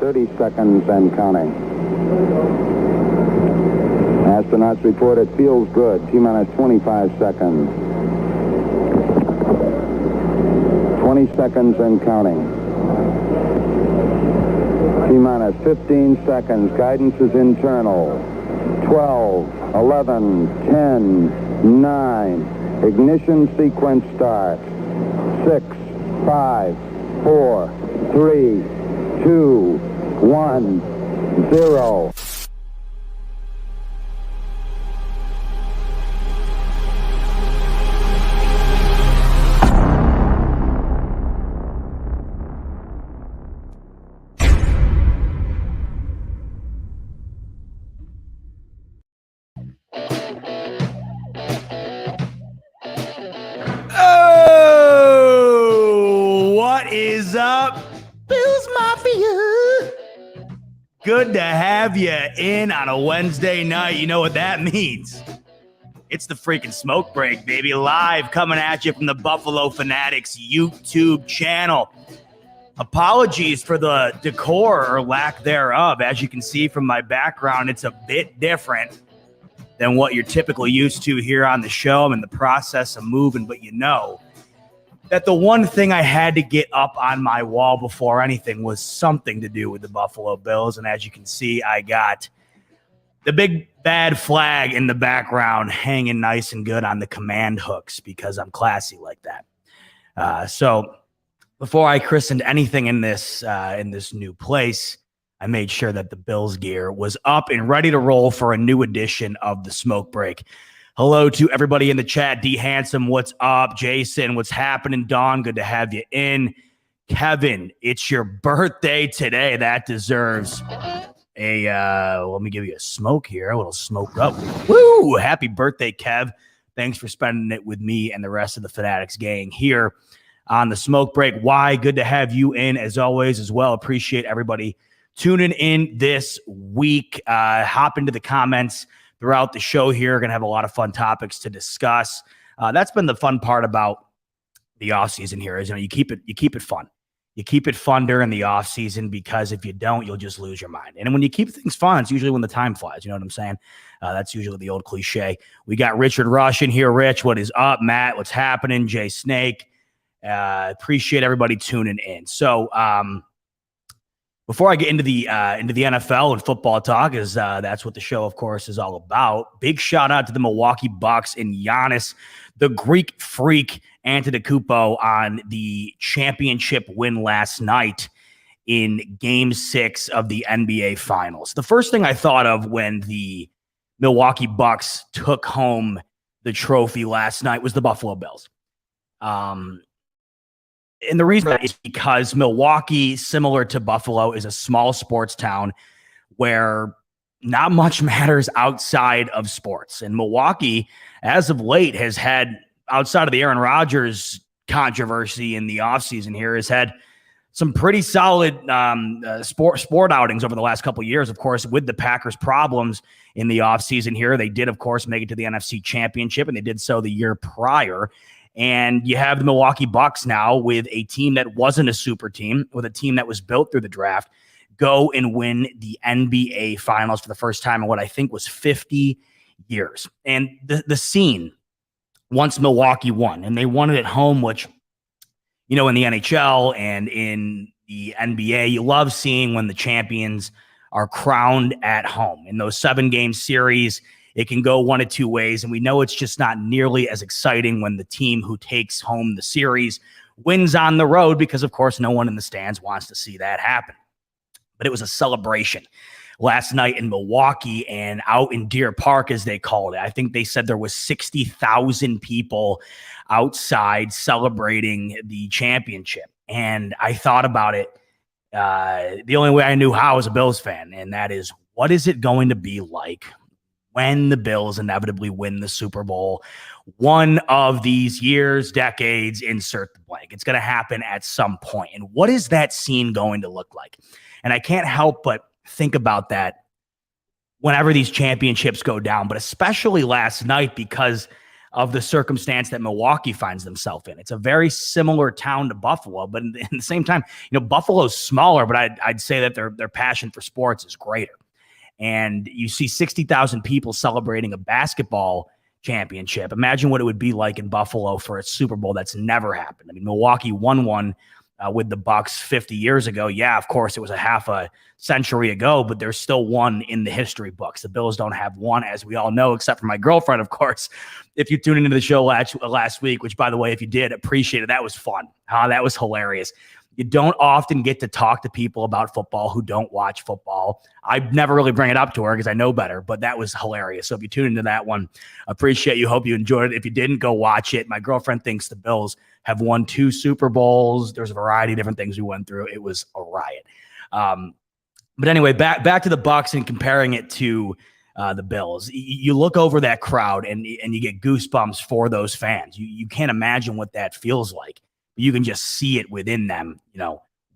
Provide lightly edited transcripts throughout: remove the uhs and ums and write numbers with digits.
30 seconds and counting. Astronauts report it feels good. T-minus 25 seconds. 20 seconds and counting. T-minus 15 seconds. Guidance is internal. 12, 11, 10, 9. Ignition sequence starts. 6, 5, 4, 3, 2, 1, 0. Good to have you in on a Wednesday night. You know what that means. It's the freaking smoke break, baby. Live coming at you from the Buffalo Fanatics YouTube channel. Apologies for the decor or lack thereof. As you can see from my background, it's a bit different than what you're typically used to here on the show. I'm in the process of moving, but you know that the one thing I had to get up on my wall before anything was something to do with the Buffalo Bills. And as you can see, I got the big bad flag in the background hanging nice and good on the command hooks because I'm classy like that. So before I christened anything in this new place, I made sure that the Bills gear was up and ready to roll for a new edition of the Smoke Break. Hello to everybody in the chat. D. Handsome, what's up? Jason, what's happening? Dawn, good to have you in. Kevin, it's your birthday today. That deserves a, let me give you a smoke here. A little smoke up. Woo! Happy birthday, Kev. Thanks for spending it with me and the rest of the Fanatics gang here on the Smoke Break. Why? Good to have you in as always as well. Appreciate everybody tuning in this week. Hop into the comments throughout the show here. Going to have a lot of fun topics to discuss. That's been the fun part about the offseason here is, you keep it fun. You keep it fun during the offseason because if you don't, you'll just lose your mind. And when you keep things fun, it's usually when the time flies. You know what I'm saying? That's usually the old cliche. We got Richard Rush in here. Rich, what is up? Matt, what's happening? Jay Snake. Appreciate everybody tuning in. So, before I get into the NFL and football talk, is that's what the show, of course, is all about. Big shout out to the Milwaukee Bucks and Giannis, the Greek freak, Antetokounmpo on the championship win last night in Game 6 of the NBA Finals. The first thing I thought of when the Milwaukee Bucks took home the trophy last night was the Buffalo Bills. And the reason is because Milwaukee, similar to Buffalo, is a small sports town where not much matters outside of sports. And Milwaukee, as of late, has had, outside of the Aaron Rodgers controversy in the offseason here, has had some pretty solid sport outings over the last couple of years. Of course, with the Packers' problems in the offseason here, they did, of course, make it to the NFC Championship, and they did so the year prior. And you have the Milwaukee Bucks now with a team that wasn't a super team, with a team that was built through the draft, go and win the NBA Finals for the first time in what I think was 50 years. And the scene, once Milwaukee won, and they won it at home, which, in the NHL and in the NBA, you love seeing when the champions are crowned at home. In those 7-game series, it can go one of two ways, and we know it's just not nearly as exciting when the team who takes home the series wins on the road because, of course, no one in the stands wants to see that happen. But it was a celebration last night in Milwaukee and out in Deer Park, as they called it. I think they said there was 60,000 people outside celebrating the championship. And I thought about it the only way I knew how as a Bills fan, and that is, what is it going to be like when the Bills inevitably win the Super Bowl one of these years, decades, insert the blank? It's going to happen at some point. And what is that scene going to look like? And I can't help but think about that whenever these championships go down, but especially last night, because of the circumstance that Milwaukee finds themselves in. It's a very similar town to Buffalo, but at the same time, Buffalo's smaller, but I'd say that their passion for sports is greater. And you see 60,000 people celebrating a basketball championship. Imagine what it would be like in Buffalo for a Super Bowl that's never happened. I mean, Milwaukee won one with the Bucks 50 years ago. Yeah, of course, it was a half a century ago, but there's still one in the history books. The Bills don't have one, as we all know, except for my girlfriend, of course. If you tuned into the show last week, which, by the way, if you did, appreciate it. That was fun. That was hilarious. You don't often get to talk to people about football who don't watch football. I never really bring it up to her because I know better, but that was hilarious. So if you tuned into that one, appreciate you. Hope you enjoyed it. If you didn't, go watch it. My girlfriend thinks the Bills have won 2 Super Bowls. There's a variety of different things we went through. It was a riot. But anyway, back to the Bucks and comparing it to the Bills. You look over that crowd and you get goosebumps for those fans. You can't imagine what that feels like. You can just see it within them,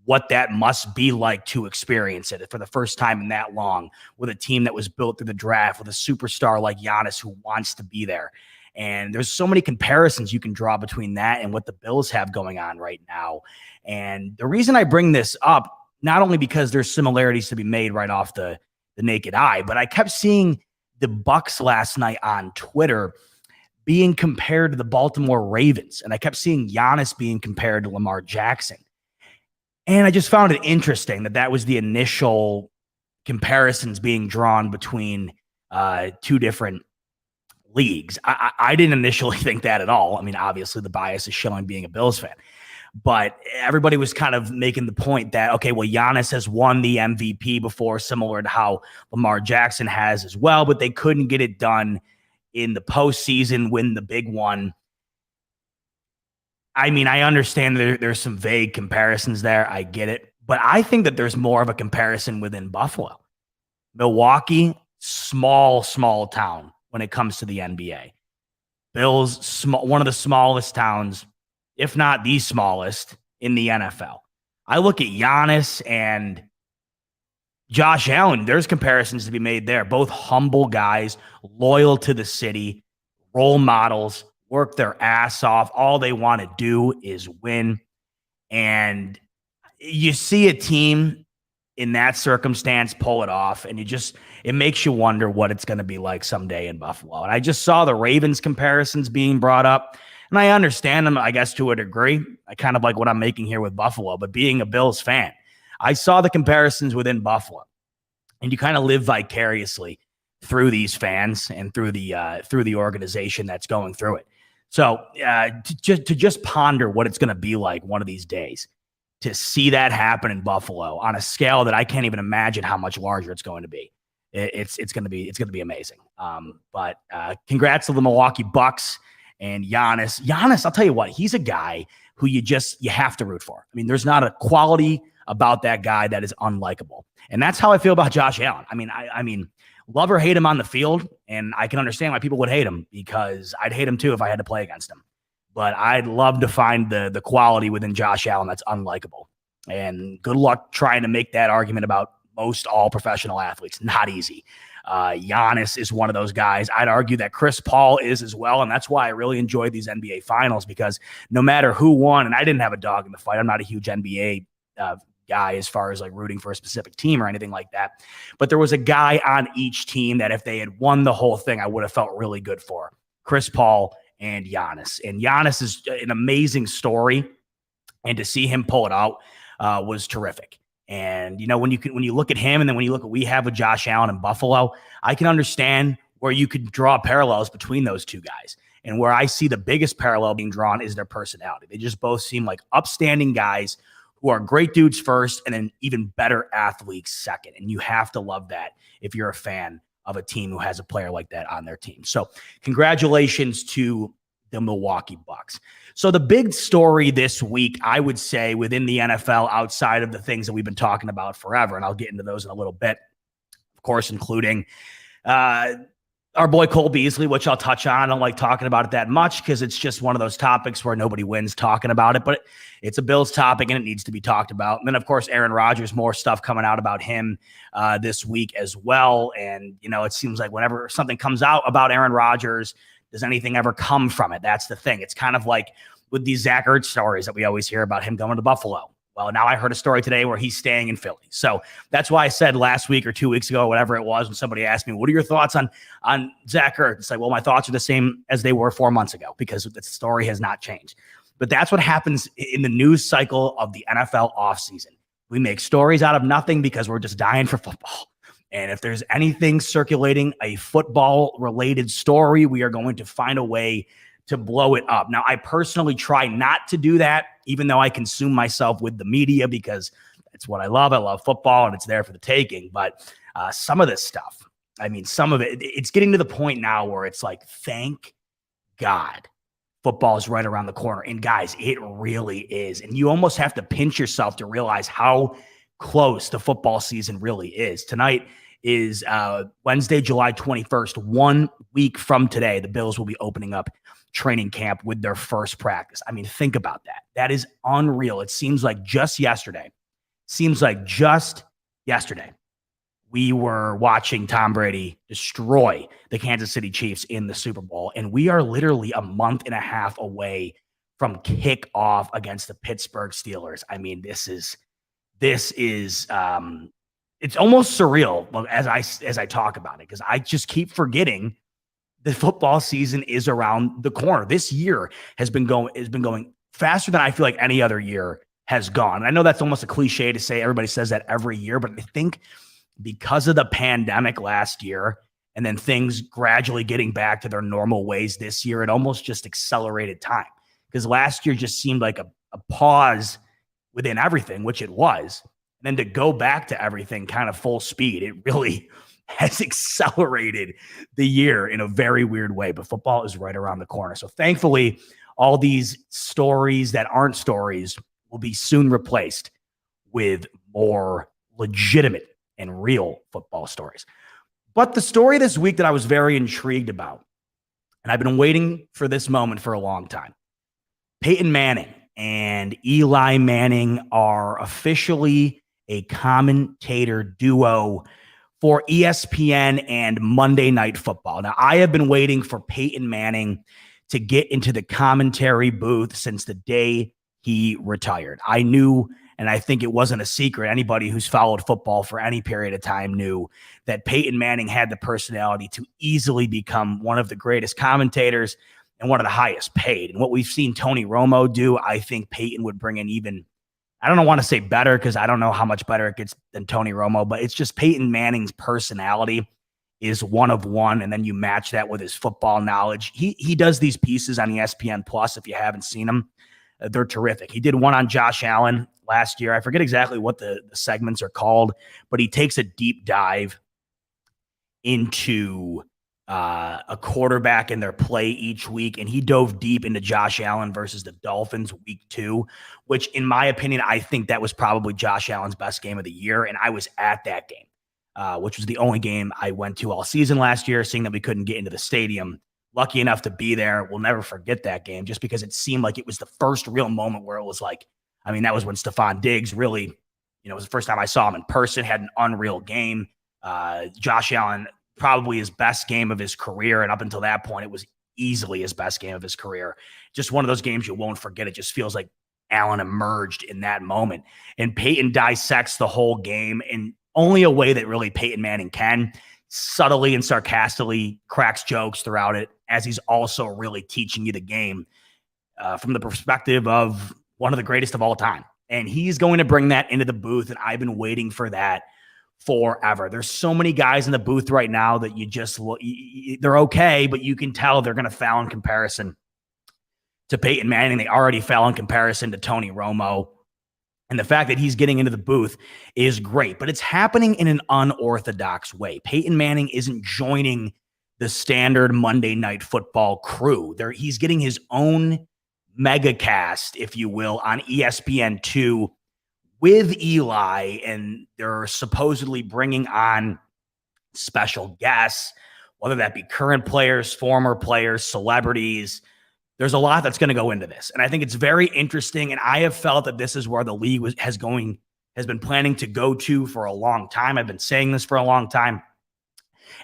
what that must be like to experience it for the first time in that long with a team that was built through the draft with a superstar like Giannis who wants to be there. And there's so many comparisons you can draw between that and what the Bills have going on right now. And the reason I bring this up, not only because there's similarities to be made right off the naked eye, but I kept seeing the Bucks last night on Twitter being compared to the Baltimore Ravens. And I kept seeing Giannis being compared to Lamar Jackson. And I just found it interesting that was the initial comparisons being drawn between 2 different leagues. I didn't initially think that at all. I mean, obviously the bias is showing being a Bills fan. But everybody was kind of making the point that, okay, well, Giannis has won the MVP before, similar to how Lamar Jackson has as well, but they couldn't get it done in the postseason, win the big one. I mean, I understand there's some vague comparisons there. I get it. But I think that there's more of a comparison within Buffalo. Milwaukee, small town when it comes to the NBA. Bills, one of the smallest towns, if not the smallest in the NFL. I look at Giannis and Josh Allen, there's comparisons to be made there. Both humble guys, loyal to the city, role models, work their ass off. All they want to do is win. And you see a team in that circumstance pull it off, and it makes you wonder what it's going to be like someday in Buffalo. And I just saw the Ravens comparisons being brought up, and I understand them, I guess, to a degree. I kind of like what I'm making here with Buffalo, but being a Bills fan, I saw the comparisons within Buffalo, and you kind of live vicariously through these fans and through the organization that's going through it. So to just ponder what it's going to be like one of these days, to see that happen in Buffalo on a scale that I can't even imagine how much larger it's going to be. It's going to be amazing. But congrats to the Milwaukee Bucks and Giannis. Giannis, I'll tell you what, he's a guy who you have to root for. I mean, there's not a quality about that guy that is unlikable. And that's how I feel about Josh Allen. I mean, love or hate him on the field, and I can understand why people would hate him, because I'd hate him too if I had to play against him. But I'd love to find the quality within Josh Allen that's unlikable. And good luck trying to make that argument about most all professional athletes. Not easy. Giannis is one of those guys. I'd argue that Chris Paul is as well, and that's why I really enjoyed these NBA finals, because no matter who won, and I didn't have a dog in the fight. I'm not a huge NBA guy as far as like rooting for a specific team or anything like that. But there was a guy on each team that if they had won the whole thing, I would have felt really good for. Chris Paul and Giannis. And Giannis is an amazing story. And to see him pull it out was terrific. And, when you look at him and then when you look at what we have with Josh Allen in Buffalo, I can understand where you could draw parallels between those two guys. And where I see the biggest parallel being drawn is their personality. They just both seem like upstanding guys who are great dudes first and then even better athletes second. And you have to love that if you're a fan of a team who has a player like that on their team. So congratulations to the Milwaukee Bucks. So the big story this week, I would say, within the NFL, outside of the things that we've been talking about forever, and I'll get into those in a little bit, of course, including our boy Cole Beasley, which I'll touch on. I don't like talking about it that much because it's just one of those topics where nobody wins talking about it, but it's a Bills topic and it needs to be talked about. And then, of course, Aaron Rodgers, more stuff coming out about him this week as well. And, it seems like whenever something comes out about Aaron Rodgers, Does anything ever come from it? That's the thing. It's kind of like with these Zach Ertz stories that we always hear about him going to Buffalo. Well, now I heard a story today where he's staying in Philly. So that's why I said last week or 2 weeks ago, whatever it was, when somebody asked me, what are your thoughts on Zach Ertz? It's like, well, my thoughts are the same as they were 4 months ago because the story has not changed. But that's what happens in the news cycle of the NFL offseason. We make stories out of nothing because we're just dying for football. And if there's anything circulating, a football-related story, we are going to find a way to blow it up. Now, I personally try not to do that, even though I consume myself with the media because it's what I love. I love football, and it's there for the taking. But some of this stuff, I mean, some of it's getting to the point now where it's like, thank God football is right around the corner. And guys, it really is. And you almost have to pinch yourself to realize how close the football season really is. Tonight is Wednesday, July 21st. 1 week from today, the Bills will be opening up training camp with their first practice. I mean, think about that. That is unreal. It seems like just yesterday, we were watching Tom Brady destroy the Kansas City Chiefs in the Super Bowl. And we are literally a month and a half away from kickoff against the Pittsburgh Steelers. I mean, this is it's almost surreal as I talk about it, because I just keep forgetting the football season is around the corner. This year has been going faster than I feel like any other year has gone. I know that's almost a cliche to say. Everybody says that every year, but I think because of the pandemic last year and then things gradually getting back to their normal ways this year, it almost just accelerated time, because last year just seemed like a pause within everything, which it was. And then to go back to everything kind of full speed, it really has accelerated the year in a very weird way. But football is right around the corner. So thankfully, all these stories that aren't stories will be soon replaced with more legitimate and real football stories. But the story this week that I was very intrigued about, and I've been waiting for this moment for a long time, Peyton Manning and Eli Manning are officially a commentator duo for ESPN and Monday Night Football. Now, I have been waiting for Peyton Manning to get into the commentary booth since the day he retired. I knew, and I think it wasn't a secret, anybody who's followed football for any period of time knew that Peyton Manning had the personality to easily become one of the greatest commentators and one of the highest paid. And what we've seen Tony Romo do, I think Peyton would bring in even, I don't want to say better because I don't know how much better it gets than Tony Romo, but it's just Peyton Manning's personality is one of one. And then you match that with his football knowledge. He does these pieces on ESPN Plus. If you haven't seen them, they're terrific. He did one on Josh Allen last year. I forget exactly what the segments are called, but he takes a deep dive into a quarterback in their play each week. And he dove deep into Josh Allen versus the Dolphins week 2, which in my opinion, I think that was probably Josh Allen's best game of the year. And I was at that game, which was the only game I went to all season last year, seeing that we couldn't get into the stadium. Lucky enough to be there. We'll never forget that game just because it seemed like it was the first real moment where it was like, I mean, that was when Stephon Diggs really, it was the first time I saw him in person, had an unreal game. Josh Allen, probably his best game of his career. And up until that point, it was easily his best game of his career. Just one of those games you won't forget. It just feels like Allen emerged in that moment. And Peyton dissects the whole game in only a way that really Peyton Manning can. Subtly and sarcastically cracks jokes throughout it, as he's also really teaching you the game from the perspective of one of the greatest of all time. And he's going to bring that into the booth, and I've been waiting for that forever. There's so many guys in the booth right now that you just look, they're okay, but you can tell they're going to foul in comparison to Peyton Manning. They already fell in comparison to Tony Romo. And the fact that he's getting into the booth is great, but it's happening in an unorthodox way. Peyton Manning isn't joining the standard Monday Night Football crew. He's getting his own mega cast, if you will, on ESPN2 with Eli, and they're supposedly bringing on special guests, whether that be current players, former players, celebrities. There's a lot that's going to go into this. And I think it's very interesting. And I have felt that this is where the league has been planning to go to for a long time. I've been saying this for a long time.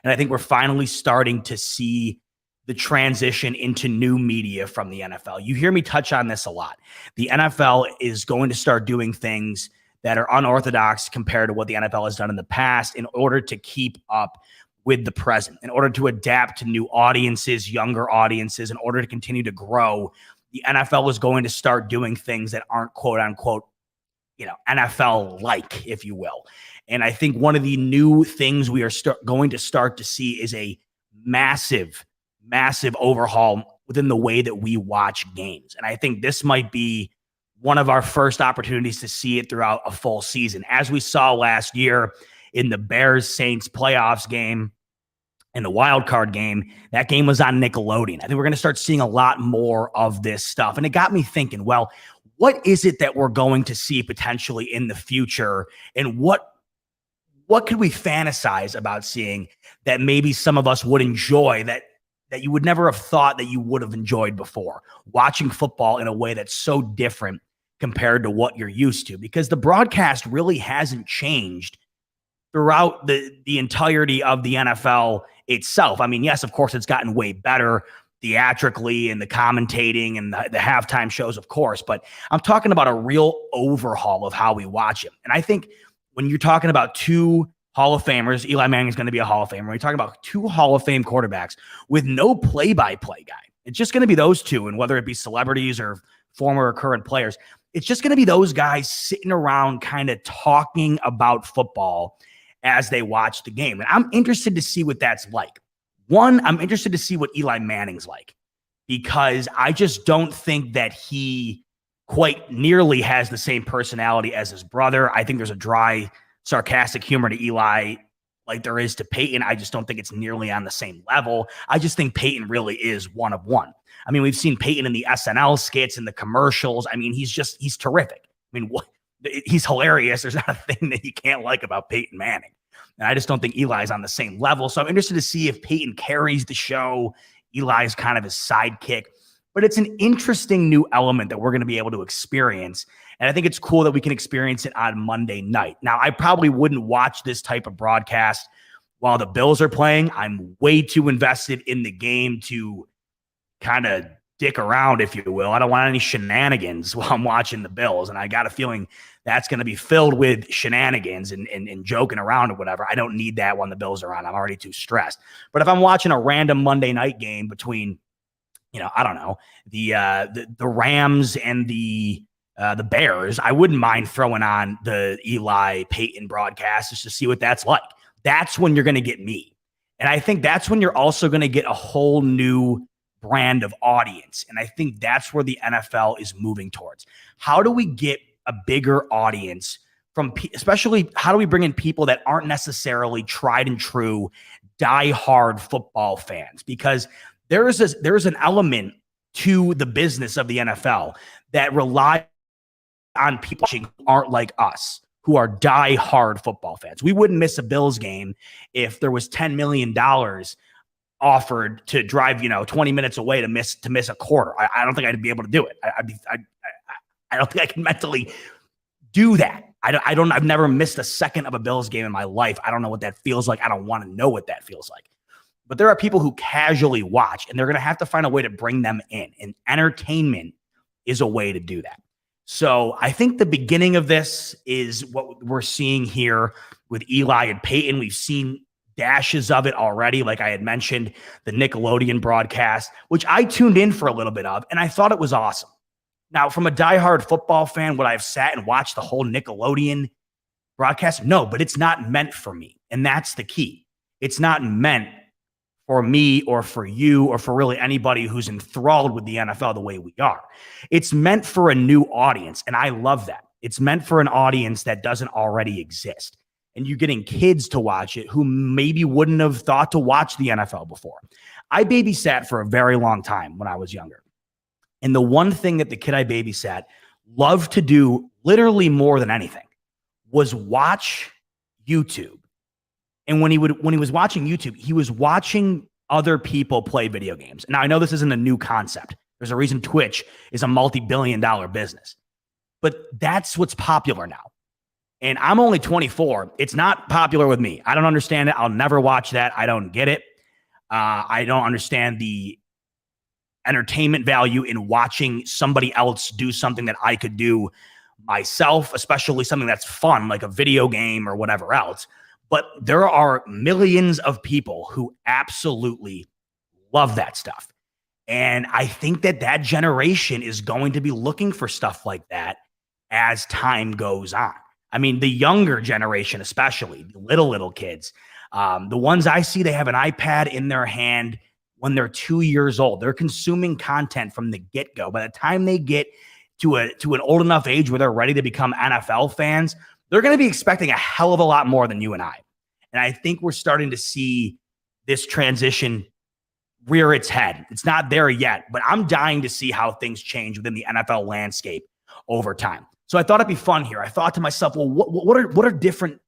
And I think we're finally starting to see the transition into new media from the NFL. You hear me touch on this a lot. The NFL is going to start doing things that are unorthodox compared to what the NFL has done in the past in order to keep up with the present, in order to adapt to new audiences, younger audiences, in order to continue to grow. The NFL is going to start doing things that aren't quote unquote, NFL like, if you will. And I think one of the new things we are going to start to see is a massive overhaul within the way that we watch games. And I think this might be one of our first opportunities to see it throughout a full season. As we saw last year in the Bears-Saints playoffs game and the wild card game, that game was on Nickelodeon. I think we're going to start seeing a lot more of this stuff. And it got me thinking, well, what is it that we're going to see potentially in the future? And what could we fantasize about seeing that maybe some of us would enjoy that you would never have thought that you would have enjoyed before? Watching football in a way that's so different compared to what you're used to, because the broadcast really hasn't changed throughout the entirety of the NFL itself. I mean, yes, of course, it's gotten way better theatrically and the commentating and the halftime shows, of course, but I'm talking about a real overhaul of how we watch it. And I think when you're talking about two Hall of Famers, Eli Manning is going to be a Hall of Famer. We're talking about two Hall of Fame quarterbacks with no play-by-play guy. It's just going to be those two, and whether it be celebrities or former or current players, it's just going to be those guys sitting around kind of talking about football as they watch the game. And I'm interested to see what that's like. One, I'm interested to see what Eli Manning's like, because I just don't think that he quite nearly has the same personality as his brother. I think there's a dry, sarcastic humor to Eli like there is to Peyton. I just don't think it's nearly on the same level. I just think Peyton really is one of one. I mean, we've seen Peyton in the SNL skits and the commercials. I mean, he's terrific. I mean, he's hilarious. There's not a thing that you can't like about Peyton Manning. And I just don't think Eli's on the same level. So I'm interested to see if Peyton carries the show. Eli's kind of his sidekick. But it's an interesting new element that we're going to be able to experience. And I think it's cool that we can experience it on Monday night. Now, I probably wouldn't watch this type of broadcast while the Bills are playing. I'm way too invested in the game to kind of dick around, if you will. I don't want any shenanigans while I'm watching the Bills. And I got a feeling that's going to be filled with shenanigans and joking around or whatever. I don't need that when the Bills are on. I'm already too stressed. But if I'm watching a random Monday night game between, I don't know, the Rams and the Bears, I wouldn't mind throwing on the Eli Peyton broadcast just to see what that's like. That's when you're going to get me. And I think that's when you're also going to get a whole new brand of audience. And I think that's where the NFL is moving towards. How do we get a bigger audience especially how do we bring in people that aren't necessarily tried and true, die-hard football fans? Because there's an element to the business of the NFL that rely on people who aren't like us, who are die-hard football fans. We wouldn't miss a Bills game if there was $10 million offered to drive 20 minutes away to miss a quarter. I don't think I'd be able to do it. I don't think I can mentally do that. I've never missed a second of a Bills game in my life. I don't know what that feels like. I don't want to know what that feels like. But there are people who casually watch, and they're going to have to find a way to bring them in. And entertainment is a way to do that. So I think the beginning of this is what we're seeing here with Eli and Peyton. We've seen dashes of it already. Like I had mentioned, the Nickelodeon broadcast, which I tuned in for a little bit of, and I thought it was awesome. Now, from a diehard football fan, would I have sat and watched the whole Nickelodeon broadcast? No, but it's not meant for me. And that's the key. It's not meant for me or for you or for really anybody who's enthralled with the NFL the way we are. It's meant for a new audience, and I love that. It's meant for an audience that doesn't already exist. And you're getting kids to watch it who maybe wouldn't have thought to watch the NFL before. I babysat for a very long time when I was younger. And the one thing that the kid I babysat loved to do literally more than anything was watch YouTube. And when he was watching YouTube, he was watching other people play video games. Now, I know this isn't a new concept. There's a reason Twitch is a multi-billion-dollar business. But that's what's popular now. And I'm only 24. It's not popular with me. I don't understand it. I'll never watch that. I don't get it. I don't understand the entertainment value in watching somebody else do something that I could do myself, especially something that's fun, like a video game or whatever else. But there are millions of people who absolutely love that stuff. And I think that generation is going to be looking for stuff like that as time goes on. I mean, the younger generation, especially the little kids, the ones I see, they have an iPad in their hand when they're 2 years old. They're consuming content from the get-go. By the time they get to an old enough age where they're ready to become NFL fans, they're going to be expecting a hell of a lot more than you and I. And I think we're starting to see this transition rear its head. It's not there yet, but I'm dying to see how things change within the NFL landscape over time. So I thought it'd be fun here. I thought to myself, well, what are different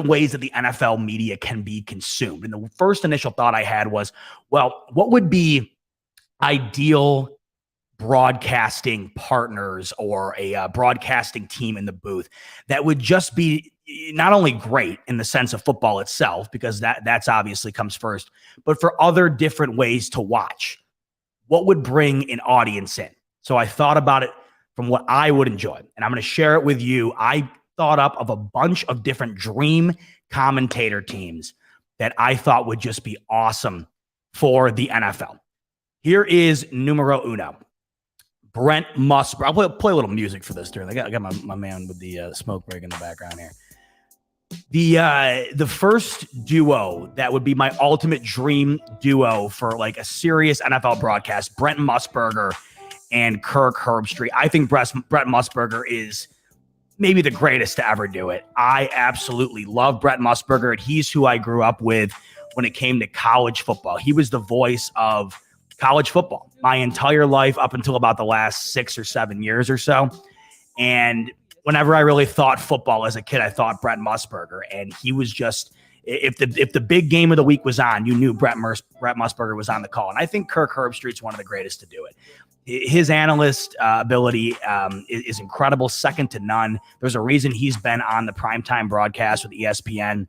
ways that the NFL media can be consumed? And the first initial thought I had was, well, what would be ideal broadcasting partners or a broadcasting team in the booth that would just be not only great in the sense of football itself, because that's obviously comes first, but for other different ways to watch? What would bring an audience in? So I thought about it from what I would enjoy, and I'm going to share it with you. I thought up of a bunch of different dream commentator teams that I thought would just be awesome for the NFL. Here is numero uno. Brent Musburger. I'll play a little music for this, dude. I got my man with the smoke break in the background here. The first duo that would be my ultimate dream duo for like a serious NFL broadcast, Brent Musburger and Kirk Herbstreit. I think Brent Musburger is maybe the greatest to ever do it. I absolutely love Brent Musburger, and he's who I grew up with when it came to college football. He was the voice of college football my entire life up until about the last 6 or 7 years or so. And whenever I really thought football as a kid, I thought Brent Musburger, and he was just, if the big game of the week was on, you knew Brent Musburger was on the call. And I think Kirk Herbstreit's one of the greatest to do it. His analyst ability is incredible, second to none. There's a reason he's been on the primetime broadcast with ESPN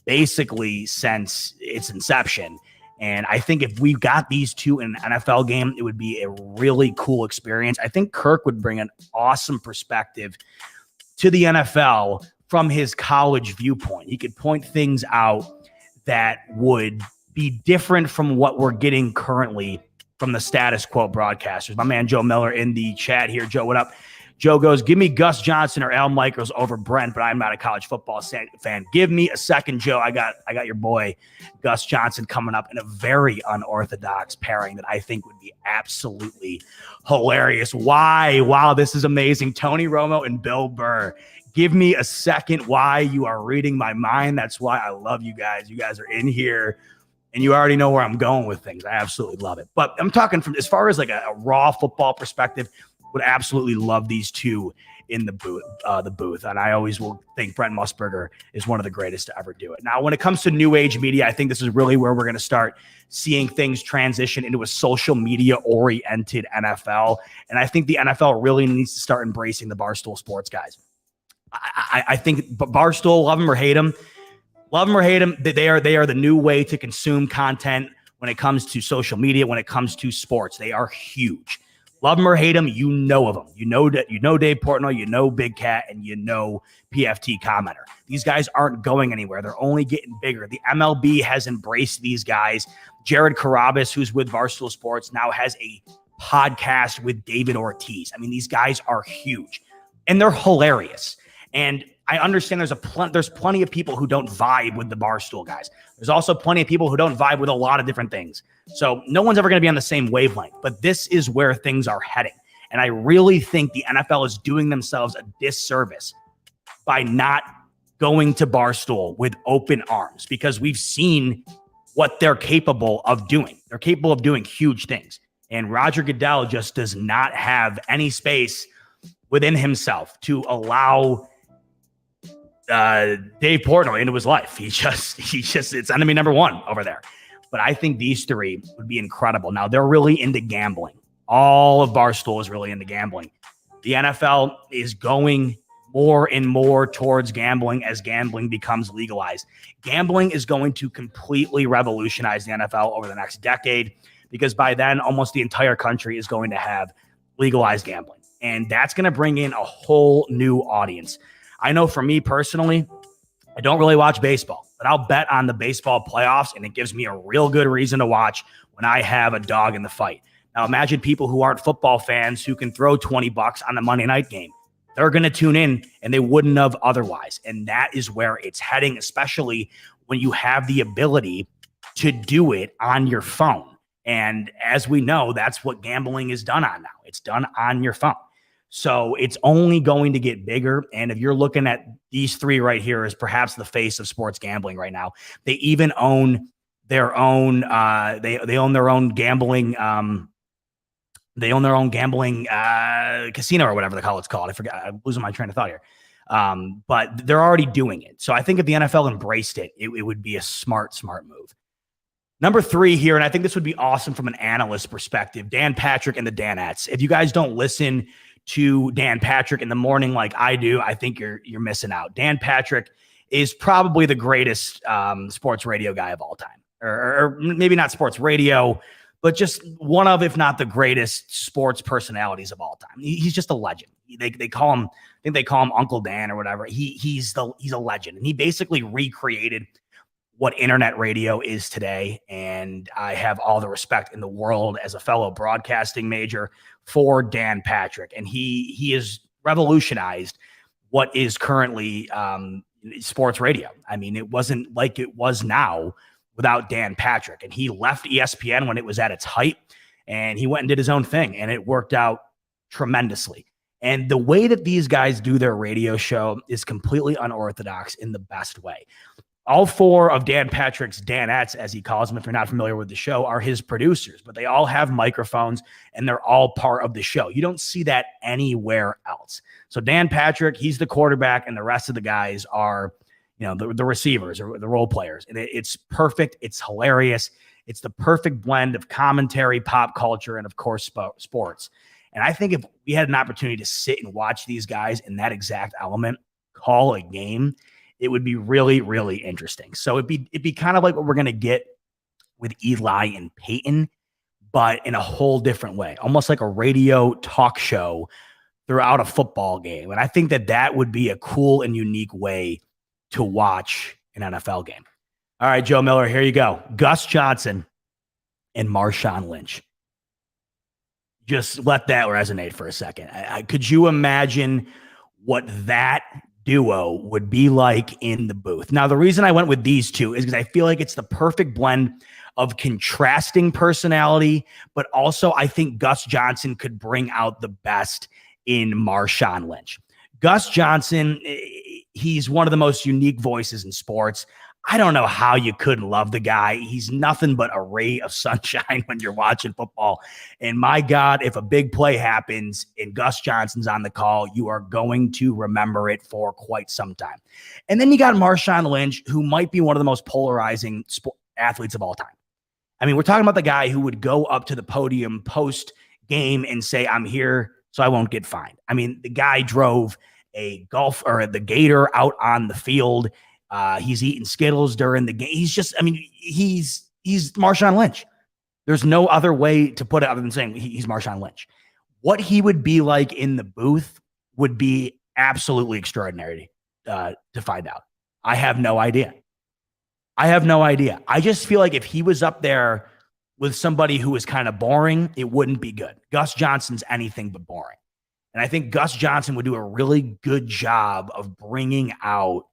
basically since its inception. And I think if we got these two in an NFL game, it would be a really cool experience. I think Kirk would bring an awesome perspective to the NFL from his college viewpoint. He could point things out that would be different from what we're getting currently from the status quo broadcasters. My man Joe Miller in the chat here. Joe, what up? Joe goes, give me Gus Johnson or Al Michaels over Brent, but I'm not a college football fan. Give me a second, Joe. I got your boy Gus Johnson coming up in a very unorthodox pairing that I think would be absolutely hilarious. Why? Wow, this is amazing. Tony Romo and Bill Burr. Give me a second. Why? You are reading my mind. That's why I love you guys. You guys are in here, and you already know where I'm going with things. I absolutely love it. But I'm talking from as far as like a raw football perspective, would absolutely love these two in the booth. And I always will think Brent Musburger is one of the greatest to ever do it. Now, when it comes to new age media, I think this is really where we're going to start seeing things transition into a social media oriented NFL. And I think the NFL really needs to start embracing the Barstool Sports guys. I think Barstool, love them or hate them, they are the new way to consume content when it comes to social media, when it comes to sports. They are huge. Love them or hate them, you know of them. You know Dave Portnoy, you know Big Cat, and you know PFT Commenter. These guys aren't going anywhere. They're only getting bigger. The MLB has embraced these guys. Jared Carabas, who's with Barstool Sports, now has a podcast with David Ortiz. I mean, these guys are huge, and they're hilarious. And I understand there's plenty of people who don't vibe with the Barstool guys. There's also plenty of people who don't vibe with a lot of different things. So no one's ever going to be on the same wavelength, but this is where things are heading. And I really think the NFL is doing themselves a disservice by not going to Barstool with open arms, because we've seen what they're capable of doing. They're capable of doing huge things. And Roger Goodell just does not have any space within himself to allow Dave Portnoy into his life. He just it's enemy number one over there. But I think these three would be incredible. Now, they're really into gambling. All of Barstool is really into gambling. The NFL is going more and more towards gambling as gambling becomes legalized. Gambling is going to completely revolutionize the NFL over the next decade, because by then almost the entire country is going to have legalized gambling. And that's going to bring in a whole new audience. I know for me personally, I don't really watch baseball, but I'll bet on the baseball playoffs, and it gives me a real good reason to watch when I have a dog in the fight. Now imagine people who aren't football fans who can throw $20 on the Monday night game. They're going to tune in, and they wouldn't have otherwise. And that is where it's heading, especially when you have the ability to do it on your phone. And as we know, that's what gambling is done on now. It's done on your phone. So it's only going to get bigger. And if you're looking at these three right here as perhaps the face of sports gambling right now, they even own their own, they own their own gambling, they own their own gambling casino or whatever the hell it's called. I forgot. I'm losing my train of thought here. But they're already doing it. So I think if the NFL embraced it, it would be a smart move. Number 3 here, and I think this would be awesome from an analyst perspective, Dan Patrick and the Danettes. If you guys don't listen to Dan Patrick in the morning like I do, I think you're missing out. Dan Patrick is probably the greatest sports radio guy of all time. Or maybe not sports radio, but just one of, if not the greatest sports personalities of all time. He's just a legend. They call him, I think they call him Uncle Dan or whatever. He's a legend, and he basically recreated what internet radio is today. And I have all the respect in the world as a fellow broadcasting major for Dan Patrick. And he has revolutionized what is currently sports radio. I mean, it wasn't like it was now without Dan Patrick. And he left ESPN when it was at its height, and he went and did his own thing, and it worked out tremendously. And the way that these guys do their radio show is completely unorthodox in the best way. All 4 of Dan Patrick's Danettes, as he calls them, if you're not familiar with the show, are his producers, but they all have microphones and they're all part of the show. You don't see that anywhere else. So Dan Patrick, he's the quarterback, and the rest of the guys are, the receivers or the role players. And it's perfect. It's hilarious. It's the perfect blend of commentary, pop culture, and of course, sports. And I think if we had an opportunity to sit and watch these guys in that exact element call a game, it would be really, really interesting. So it'd be kind of like what we're going to get with Eli and Peyton, but in a whole different way, almost like a radio talk show throughout a football game. And I think that would be a cool and unique way to watch an NFL game. All right, Joe Miller, here you go. Gus Johnson and Marshawn Lynch. Just let that resonate for a second. Could you imagine what that duo would be like in the booth? Now, the reason I went with these two is because I feel like it's the perfect blend of contrasting personality, but also I think Gus Johnson could bring out the best in Marshawn Lynch. Gus Johnson, he's one of the most unique voices in sports. I don't know how you couldn't love the guy. He's nothing but a ray of sunshine when you're watching football. And my God, if a big play happens and Gus Johnson's on the call, you are going to remember it for quite some time. And then you got Marshawn Lynch, who might be one of the most polarizing athletes of all time. I mean, we're talking about the guy who would go up to the podium post game and say, "I'm here so I won't get fined." I mean, the guy drove the Gator out on the field. He's eating Skittles during the game. He's Marshawn Lynch. There's no other way to put it other than saying he's Marshawn Lynch. What he would be like in the booth would be absolutely extraordinary to find out. I have no idea. I just feel like if he was up there with somebody who was kind of boring, it wouldn't be good. Gus Johnson's anything but boring. And I think Gus Johnson would do a really good job of bringing out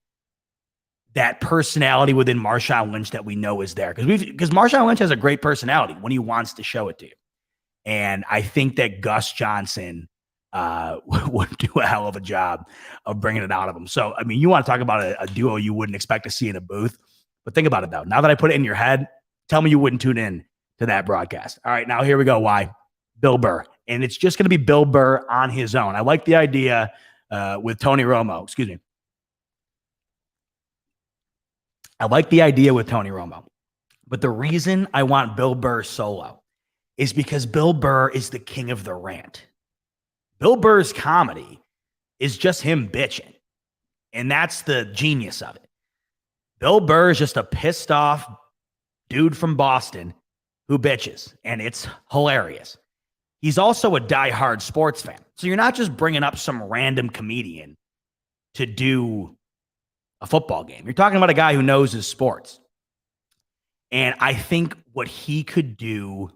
that personality within Marshawn Lynch that we know is there. Because Marshawn Lynch has a great personality when he wants to show it to you. And I think that Gus Johnson would do a hell of a job of bringing it out of him. So, I mean, you want to talk about a duo you wouldn't expect to see in a booth. But think about it, though. Now that I put it in your head, tell me you wouldn't tune in to that broadcast. All right, now here we go. Why? Bill Burr. And it's just going to be Bill Burr on his own. I like the idea with Tony Romo. Excuse me. I like the idea with Tony Romo. But the reason I want Bill Burr solo is because Bill Burr is the king of the rant. Bill Burr's comedy is just him bitching. And that's the genius of it. Bill Burr is just a pissed off dude from Boston who bitches, and it's hilarious. He's also a diehard sports fan. So you're not just bringing up some random comedian to do a football game. You're talking about a guy who knows his sports. And I think what he could do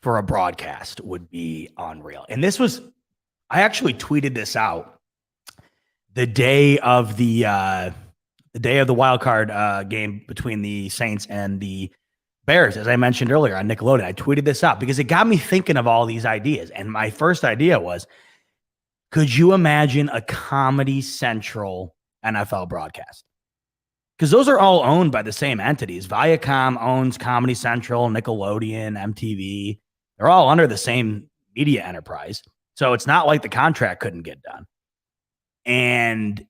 for a broadcast would be unreal. And this was, I actually tweeted this out the day of the wild card game between the Saints and the Bears, as I mentioned earlier on Nickelodeon. I tweeted this out because it got me thinking of all these ideas. And my first idea was, could you imagine a Comedy Central NFL broadcast? Because those are all owned by the same entities. Viacom owns Comedy Central, Nickelodeon, MTV. They're all under the same media enterprise. So it's not like the contract couldn't get done. And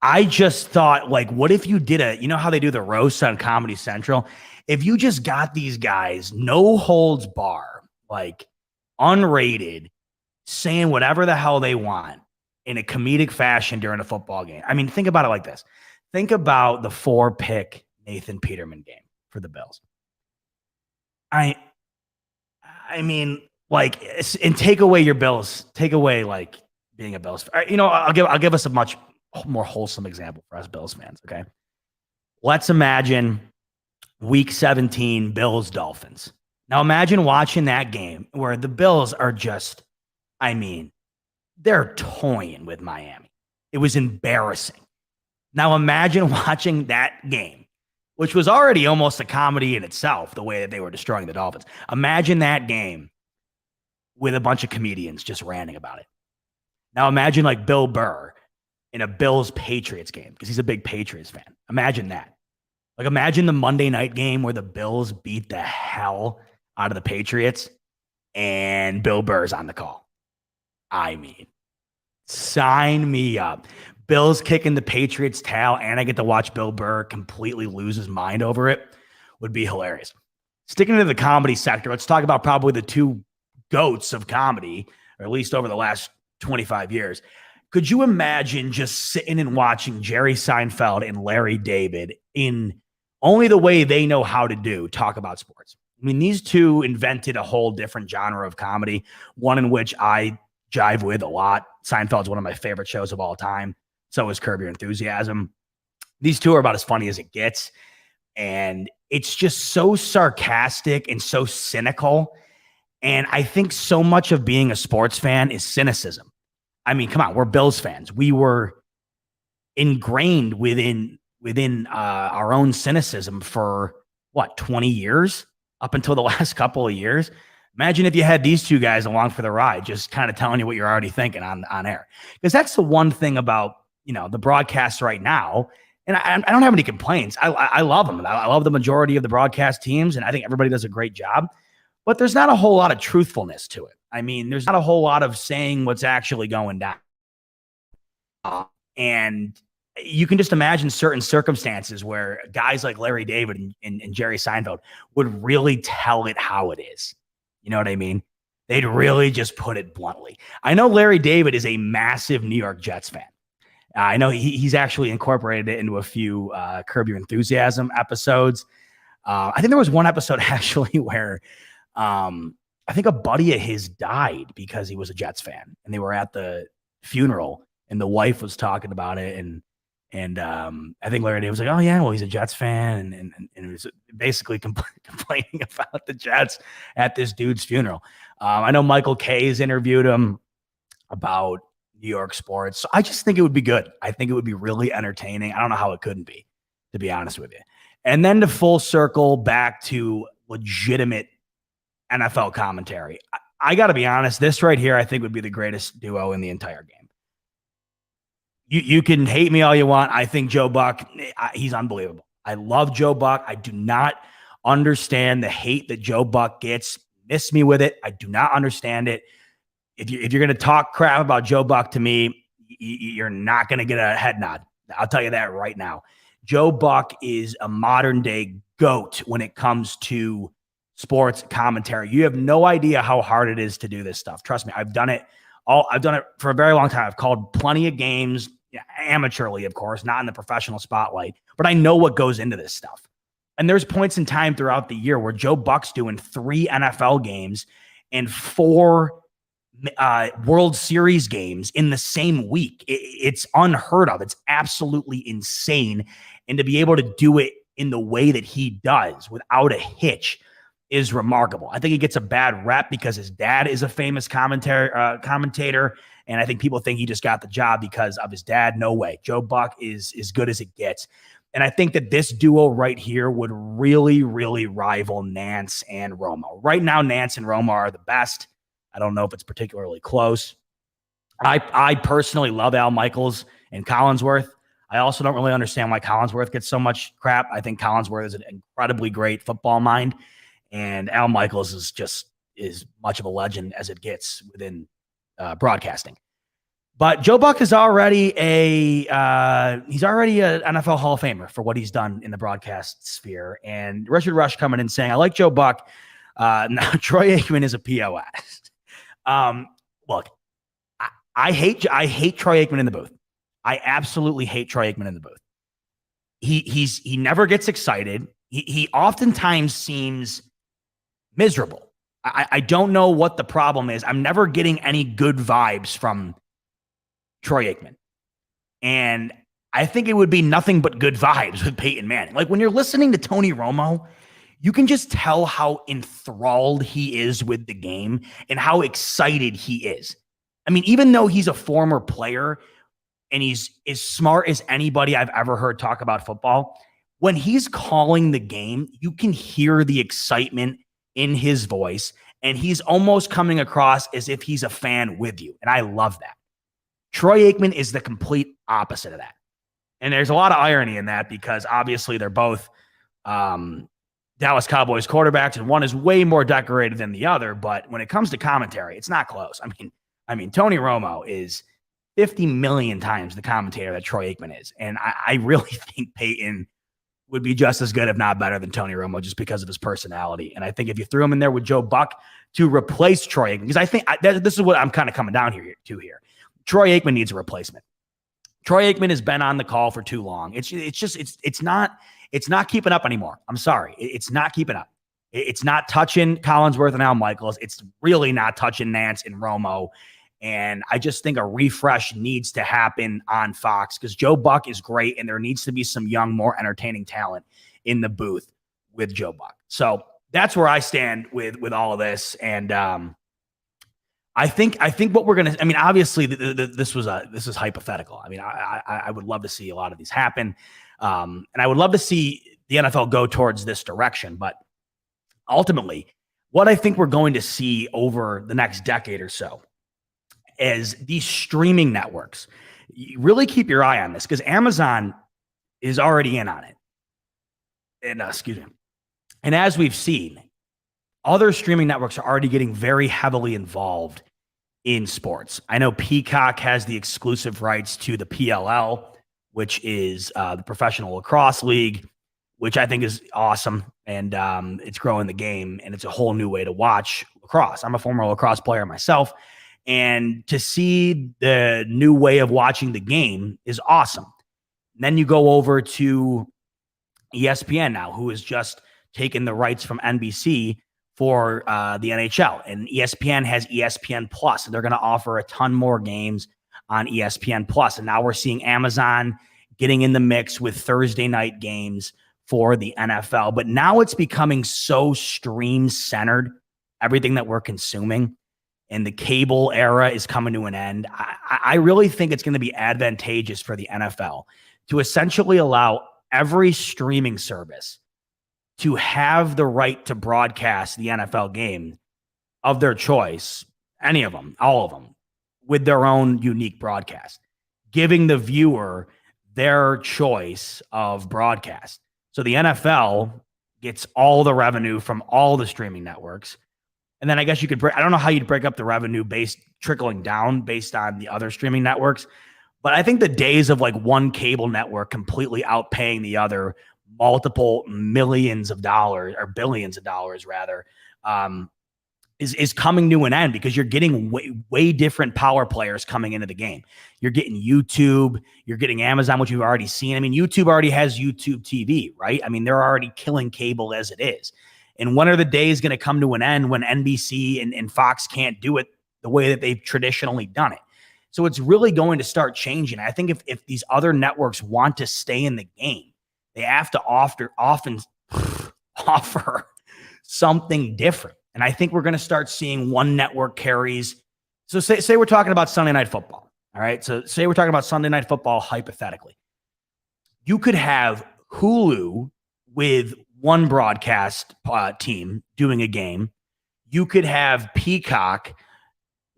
I just thought, like, what if you did you know how they do the roast on Comedy Central? If you just got these guys, no holds bar, like unrated, saying whatever the hell they want in a comedic fashion during a football game. I mean, think about it like this. Think about the 4-pick Nathan Peterman game for the Bills. I mean, like, and take away your Bills, take away like being a Bills. You know, I'll give us a much more wholesome example for us Bills fans. Okay, let's imagine Week 17 Bills Dolphins. Now imagine watching that game where the Bills are just, I mean, they're toying with Miami. It was embarrassing. Now imagine watching that game, which was already almost a comedy in itself, the way that they were destroying the Dolphins. Imagine that game with a bunch of comedians just ranting about it. Now imagine like Bill Burr in a Bills-Patriots game, because he's a big Patriots fan. Imagine that. Like imagine the Monday night game where the Bills beat the hell out of the Patriots and Bill Burr's on the call. I mean, sign me up. Bills kicking the Patriots' tail, and I get to watch Bill Burr completely lose his mind over it, would be hilarious. Sticking to the comedy sector, let's talk about probably the two goats of comedy, or at least over the last 25 years. Could you imagine just sitting and watching Jerry Seinfeld and Larry David in only the way they know how to do, talk about sports? I mean, these two invented a whole different genre of comedy, one in which I jive with a lot. Seinfeld's one of my favorite shows of all time. So is Curb Your Enthusiasm. These two are about as funny as it gets. And it's just so sarcastic and so cynical. And I think so much of being a sports fan is cynicism. I mean, come on, we're Bills fans. We were ingrained within our own cynicism for, 20 years? Up until the last couple of years. Imagine if you had these two guys along for the ride, just kind of telling you what you're already thinking on air. Because that's the one thing about, the broadcasts right now. And I don't have any complaints. I love them. I love the majority of the broadcast teams, and I think everybody does a great job. But there's not a whole lot of truthfulness to it. I mean, there's not a whole lot of saying what's actually going down. And you can just imagine certain circumstances where guys like Larry David and Jerry Seinfeld would really tell it how it is. You know what I mean? They'd really just put it bluntly. I know Larry David is a massive New York Jets fan. I know he's actually incorporated it into a few Curb Your Enthusiasm episodes. I think there was one episode actually where I think a buddy of his died because he was a Jets fan, and they were at the funeral, and the wife was talking about it, and I think Larry David was like, "Oh yeah, well he's a Jets fan," and it was basically complaining about the Jets at this dude's funeral. I know Michael Kay's interviewed him about New York sports. So I just think it would be good. I think it would be really entertaining. I don't know how it couldn't be, to be honest with you. And then to full circle back to legitimate NFL commentary. I got to be honest, this right here I think would be the greatest duo in the entire game. You can hate me all you want. I think Joe Buck, he's unbelievable. I love Joe Buck. I do not understand the hate that Joe Buck gets. Miss me with it. I do not understand it. If you're going to talk crap about Joe Buck to me, you're not going to get a head nod. I'll tell you that right now. Joe Buck is a modern day GOAT when it comes to sports commentary. You have no idea how hard it is to do this stuff. Trust me, I've done it I've done it for a very long time. I've called plenty of games, amateurly, of course, not in the professional spotlight, but I know what goes into this stuff. And there's points in time throughout the year where Joe Buck's doing 3 NFL games and 4 World Series games in the same week. It's unheard of. It's absolutely insane. And to be able to do it in the way that he does without a hitch is remarkable. I think he gets a bad rep because his dad is a famous commentator. And I think people think he just got the job because of his dad. No way. Joe Buck is as good as it gets. And I think that this duo right here would really, really rival Nance and Romo. Right now, Nance and Romo are the best. I don't know if it's particularly close. I personally love Al Michaels and Collinsworth. I also don't really understand why Collinsworth gets so much crap. I think Collinsworth is an incredibly great football mind, and Al Michaels is just as much of a legend as it gets within broadcasting. But Joe Buck is already he's already an NFL Hall of Famer for what he's done in the broadcast sphere. And Richard Rush coming in saying, I like Joe Buck. Now Troy Aikman is a POS. Look, I hate Troy Aikman in the booth. I absolutely hate Troy Aikman in the booth. He never gets excited. He oftentimes seems miserable. I don't know what the problem is. I'm never getting any good vibes from Troy Aikman. And I think it would be nothing but good vibes with Peyton Manning. Like when you're listening to Tony Romo, you can just tell how enthralled he is with the game and how excited he is. I mean, even though he's a former player and he's as smart as anybody I've ever heard talk about football, when he's calling the game, you can hear the excitement in his voice, and he's almost coming across as if he's a fan with you. And I love that. Troy Aikman is the complete opposite of that. And there's a lot of irony in that because obviously they're both Dallas Cowboys quarterbacks, and one is way more decorated than the other. But when it comes to commentary, it's not close. I mean, Tony Romo is 50 million times the commentator that Troy Aikman is. And I really think Peyton would be just as good, if not better, than Tony Romo just because of his personality. And I think if you threw him in there with Joe Buck to replace Troy Aikman, because I think this is what I'm kind of coming down here. Troy Aikman needs a replacement. Troy Aikman has been on the call for too long. It's not keeping up anymore. I'm sorry. It's not keeping up. It's not touching Collinsworth and Al Michaels. It's really not touching Nance and Romo. And I just think a refresh needs to happen on Fox because Joe Buck is great, and there needs to be some young, more entertaining talent in the booth with Joe Buck. So that's where I stand with all of this. And I think what we're gonna. I mean, obviously, this is hypothetical. I mean, I would love to see a lot of these happen, and I would love to see the NFL go towards this direction. But ultimately, what I think we're going to see over the next decade or so is these streaming networks. You really keep your eye on this because Amazon is already in on it. And and as we've seen, other streaming networks are already getting very heavily involved in sports. I know Peacock has the exclusive rights to the PLL, which is the Professional Lacrosse League, which I think is awesome. And it's growing the game, and it's a whole new way to watch lacrosse. I'm a former lacrosse player myself, and to see the new way of watching the game is awesome. And then you go over to ESPN now, who has just taken the rights from NBC for the NHL. And ESPN has ESPN Plus, and they're going to offer a ton more games on ESPN Plus. And now we're seeing Amazon getting in the mix with Thursday night games for the NFL. But now it's becoming so stream-centered, everything that we're consuming, and the cable era is coming to an end. I really think it's going to be advantageous for the NFL to essentially allow every streaming service to have the right to broadcast the NFL game of their choice, any of them, all of them, with their own unique broadcast, giving the viewer their choice of broadcast. So the NFL gets all the revenue from all the streaming networks. And then I guess you could I don't know how you'd break up the revenue trickling down based on the other streaming networks. But I think the days of like one cable network completely outpaying the other multiple millions of dollars or billions of dollars rather, is coming to an end because you're getting way different power players coming into the game. You're getting YouTube, you're getting Amazon, which you've already seen. I mean, YouTube already has YouTube TV, right? I mean, they're already killing cable as it is. And when are the days going to come to an end when NBC and Fox can't do it the way that they've traditionally done it? So it's really going to start changing. I think if these other networks want to stay in the game, they have to often offer something different. And I think we're going to start seeing one network carries. So say we're talking about Sunday Night Football. All right. So say we're talking about Sunday Night Football hypothetically. You could have Hulu with one broadcast team doing a game. You could have Peacock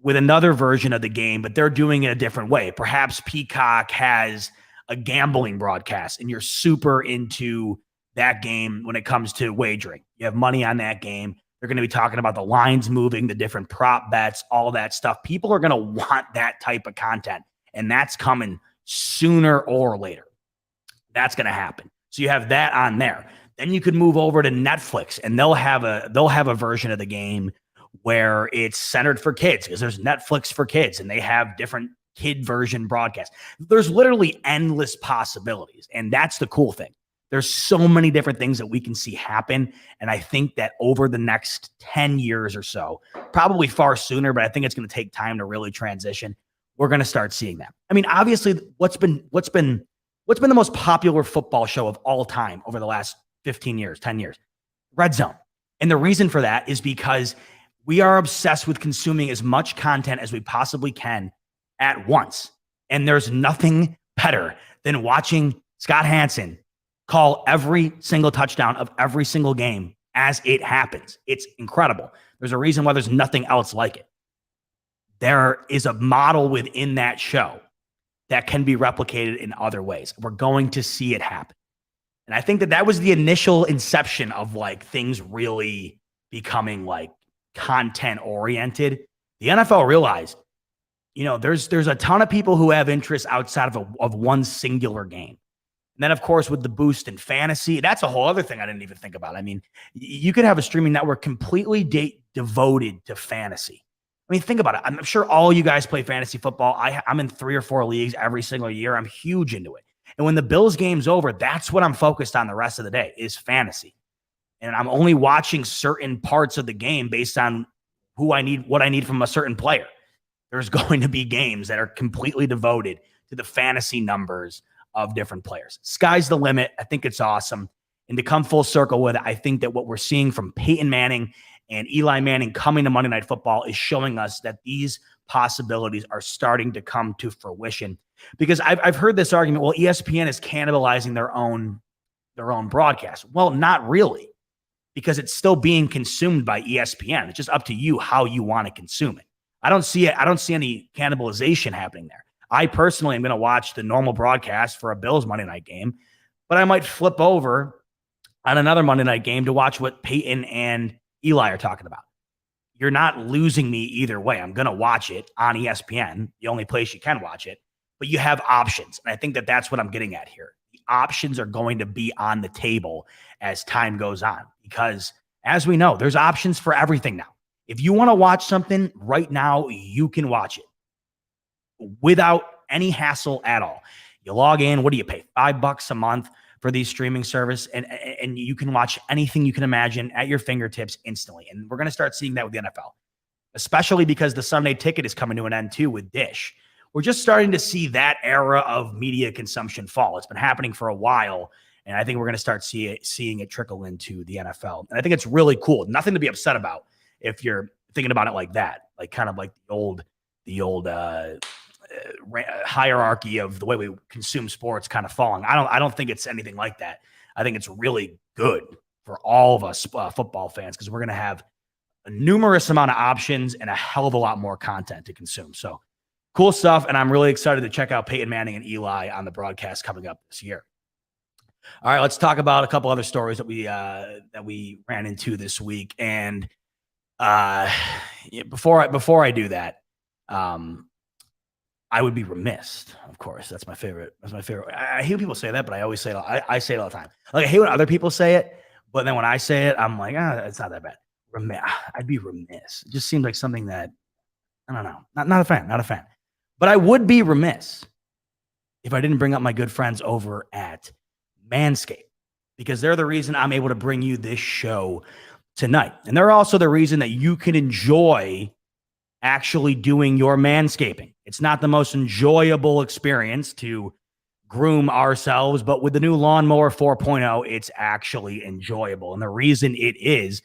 with another version of the game, but they're doing it a different way. Perhaps Peacock has a gambling broadcast and you're super into that game when it comes to wagering. You have money on that game. They're going to be talking about the lines moving, the different prop bets, all that stuff. People are going to want that type of content, and that's coming sooner or later. That's going to happen. So you have that on there. Then you could move over to Netflix, and they'll have a version of the game where it's centered for kids because there's Netflix for kids, and they have different kid version broadcasts. There's literally endless possibilities, and that's the cool thing. There's so many different things that we can see happen. And I think that over the next 10 years or so, probably far sooner, but I think it's going to take time to really transition. We're going to start seeing that. I mean, obviously, what's been the most popular football show of all time over the last 15 years, 10 years? Red Zone. And the reason for that is because we are obsessed with consuming as much content as we possibly can at once. And there's nothing better than watching Scott Hansen call every single touchdown of every single game as it happens. It's incredible. There's a reason why there's nothing else like it. There is a model within that show that can be replicated in other ways. We're going to see it happen. And I think that was the initial inception of like things really becoming like content oriented. The NFL realized, there's a ton of people who have interests outside of one singular game. And then, of course, with the boost in fantasy, that's a whole other thing I didn't even think about. I mean, you could have a streaming network completely devoted to fantasy. I mean, think about it. I'm sure all you guys play fantasy football. I'm in 3 or 4 leagues every single year. I'm huge into it. And when the Bills game's over, that's what I'm focused on the rest of the day is fantasy. And I'm only watching certain parts of the game based on what I need from a certain player. There's going to be games that are completely devoted to the fantasy numbers of different players. Sky's the limit. I think it's awesome. And to come full circle with it, I think that what we're seeing from Peyton Manning and Eli Manning coming to Monday Night Football is showing us that these possibilities are starting to come to fruition. Because I've heard this argument, well, ESPN is cannibalizing their own broadcast. Well, not really, because it's still being consumed by ESPN. It's just up to you how you want to consume it. I don't see any cannibalization happening there. I personally am going to watch the normal broadcast for a Bills Monday night game, but I might flip over on another Monday night game to watch what Peyton and Eli are talking about. You're not losing me either way. I'm going to watch it on ESPN, the only place you can watch it, but you have options. And I think that that's what I'm getting at here. The options are going to be on the table as time goes on, because as we know, there's options for everything now. If you want to watch something right now, you can watch it without any hassle at all. You log in, what do you pay? $5 a month for these streaming service, and you can watch anything you can imagine at your fingertips instantly. And we're going to start seeing that with the NFL, especially because the Sunday ticket is coming to an end too with Dish. We're just starting to see that era of media consumption fall. It's been happening for a while, and I think we're going to start seeing it trickle into the NFL. And I think it's really cool. Nothing to be upset about if you're thinking about it like that, like kind of like the old hierarchy of the way we consume sports kind of falling. I don't think it's anything like that. I think it's really good for all of us football fans, because we're going to have a numerous amount of options and a hell of a lot more content to consume. So cool stuff. And I'm really excited to check out Peyton Manning and Eli on the broadcast coming up this year. All right, let's talk about a couple other stories that we ran into this week. And before I do that, I would be remiss, of course. That's my favorite. I hear people say that, but I always say it. I say it all the time. Like, I hate when other people say it, but then when I say it, I'm like, it's not that bad. I'd be remiss. It just seems like something that, I don't know. Not a fan. But I would be remiss if I didn't bring up my good friends over at Manscaped, because they're the reason I'm able to bring you this show tonight. And they're also the reason that you can enjoy actually doing your manscaping. It's not the most enjoyable experience to groom ourselves, but with the new Lawnmower 4.0, it's actually enjoyable. And the reason it is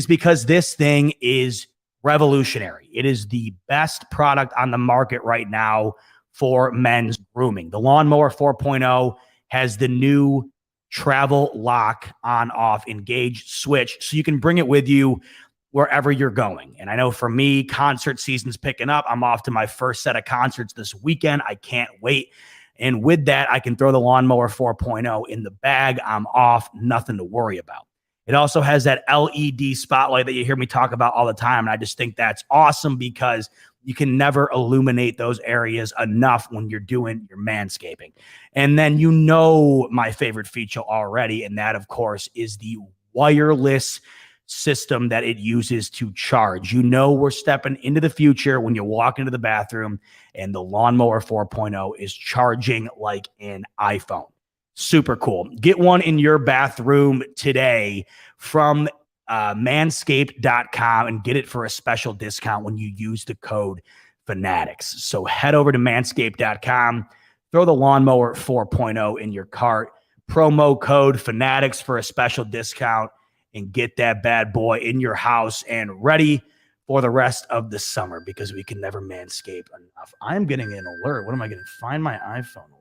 because this thing is revolutionary. It is the best product on the market right now for men's grooming. The Lawnmower 4.0 has the new travel lock on off engage switch, so you can bring it with you wherever you're going. And I know for me, concert season's picking up. I'm off to my first set of concerts this weekend. I can't wait. And with that, I can throw the Lawnmower 4.0 in the bag. I'm off, nothing to worry about. It also has that LED spotlight that you hear me talk about all the time. And I just think that's awesome because you can never illuminate those areas enough when you're doing your manscaping. And then you know my favorite feature already, and that, of course, is the wireless system that it uses to charge. You know we're stepping into the future when you walk into the bathroom and the Lawnmower 4.0 is charging like an iPhone. Super cool. Get one in your bathroom today from manscaped.com and get it for a special discount when you use the code Fanatics. So head over to manscaped.com, throw the Lawnmower 4.0 in your cart, promo code Fanatics for a special discount, and get that bad boy in your house and ready for the rest of the summer, because we can never manscape enough. I'm getting an alert. What am I getting? Find my iPhone alert.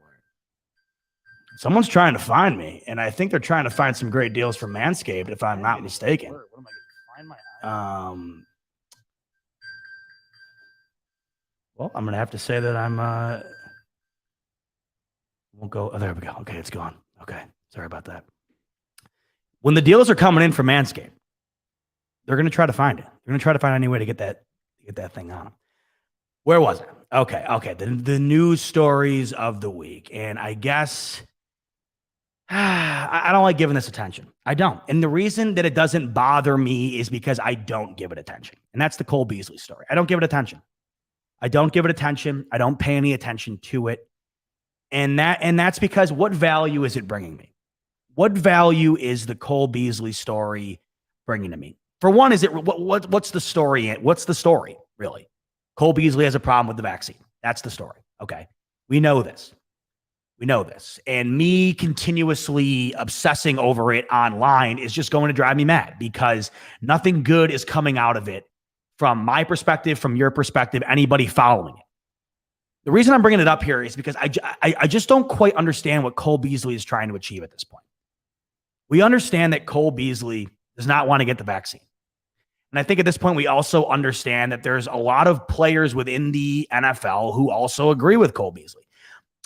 Someone's trying to find me, and I think they're trying to find some great deals for Manscaped, if I'm not mistaken. What am I getting? Find my well, I'm going to have to say that I'm won't go. Oh, there we go. Okay, it's gone. Okay, sorry about that. When the deals are coming in for Manscaped, they're going to try to find it. They're going to try to find any way to get that thing on them. Where was it? Okay. The news stories of the week. And I guess I don't like giving this attention. I don't. And the reason that it doesn't bother me is because I don't give it attention. And that's the Cole Beasley story. I don't give it attention. I don't pay any attention to it. And that's because what value is it bringing me? What value is the Cole Beasley story bringing to me? For one, is it what's the story? What's the story, really? Cole Beasley has a problem with the vaccine. That's the story. Okay. We know this. And me continuously obsessing over it online is just going to drive me mad, because nothing good is coming out of it from my perspective, from your perspective, anybody following it. The reason I'm bringing it up here is because I just don't quite understand what Cole Beasley is trying to achieve at this point. We understand that Cole Beasley does not want to get the vaccine. And I think at this point, we also understand that there's a lot of players within the NFL who also agree with Cole Beasley.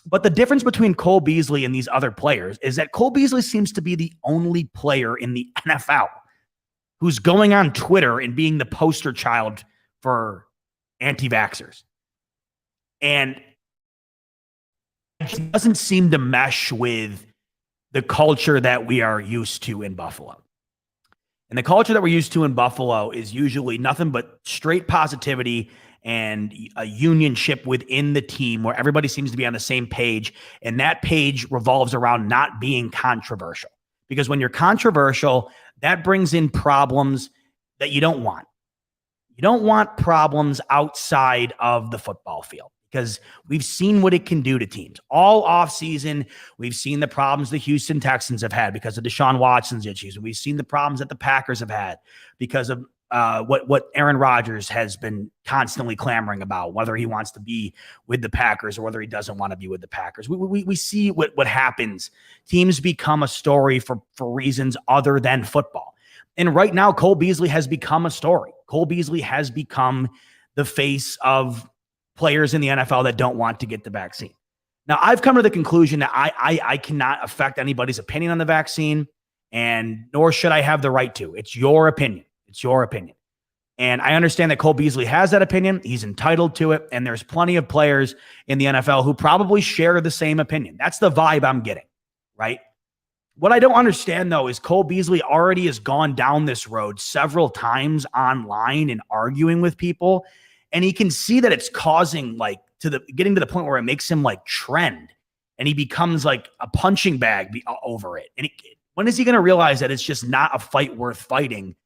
But the difference between Cole Beasley and these other players is that Cole Beasley seems to be the only player in the NFL who's going on Twitter and being the poster child for anti-vaxxers. And it doesn't seem to mesh with the culture that we are used to in Buffalo. And the culture that we're used to in Buffalo is usually nothing but straight positivity and a unionship within the team where everybody seems to be on the same page. And that page revolves around not being controversial. Because when you're controversial, that brings in problems that you don't want. You don't want problems outside of the football field, because we've seen what it can do to teams. All offseason, we've seen the problems the Houston Texans have had because of Deshaun Watson's issues. We've seen the problems that the Packers have had because of what Aaron Rodgers has been constantly clamoring about, whether he wants to be with the Packers or whether he doesn't want to be with the Packers. We see what happens. Teams become a story for reasons other than football. And right now, Cole Beasley has become a story. Cole Beasley has become the face of players in the NFL that don't want to get the vaccine. Now, I've come to the conclusion that I cannot affect anybody's opinion on the vaccine, and nor should I have the right to. It's your opinion. It's your opinion. And I understand that Cole Beasley has that opinion. He's entitled to it. And there's plenty of players in the NFL who probably share the same opinion. That's the vibe I'm getting, right? What I don't understand, though, is Cole Beasley already has gone down this road several times online and arguing with people. And he can see that it's causing getting to the point where it makes him like trend and he becomes like a punching bag over it. And when is he going to realize that it's just not a fight worth fighting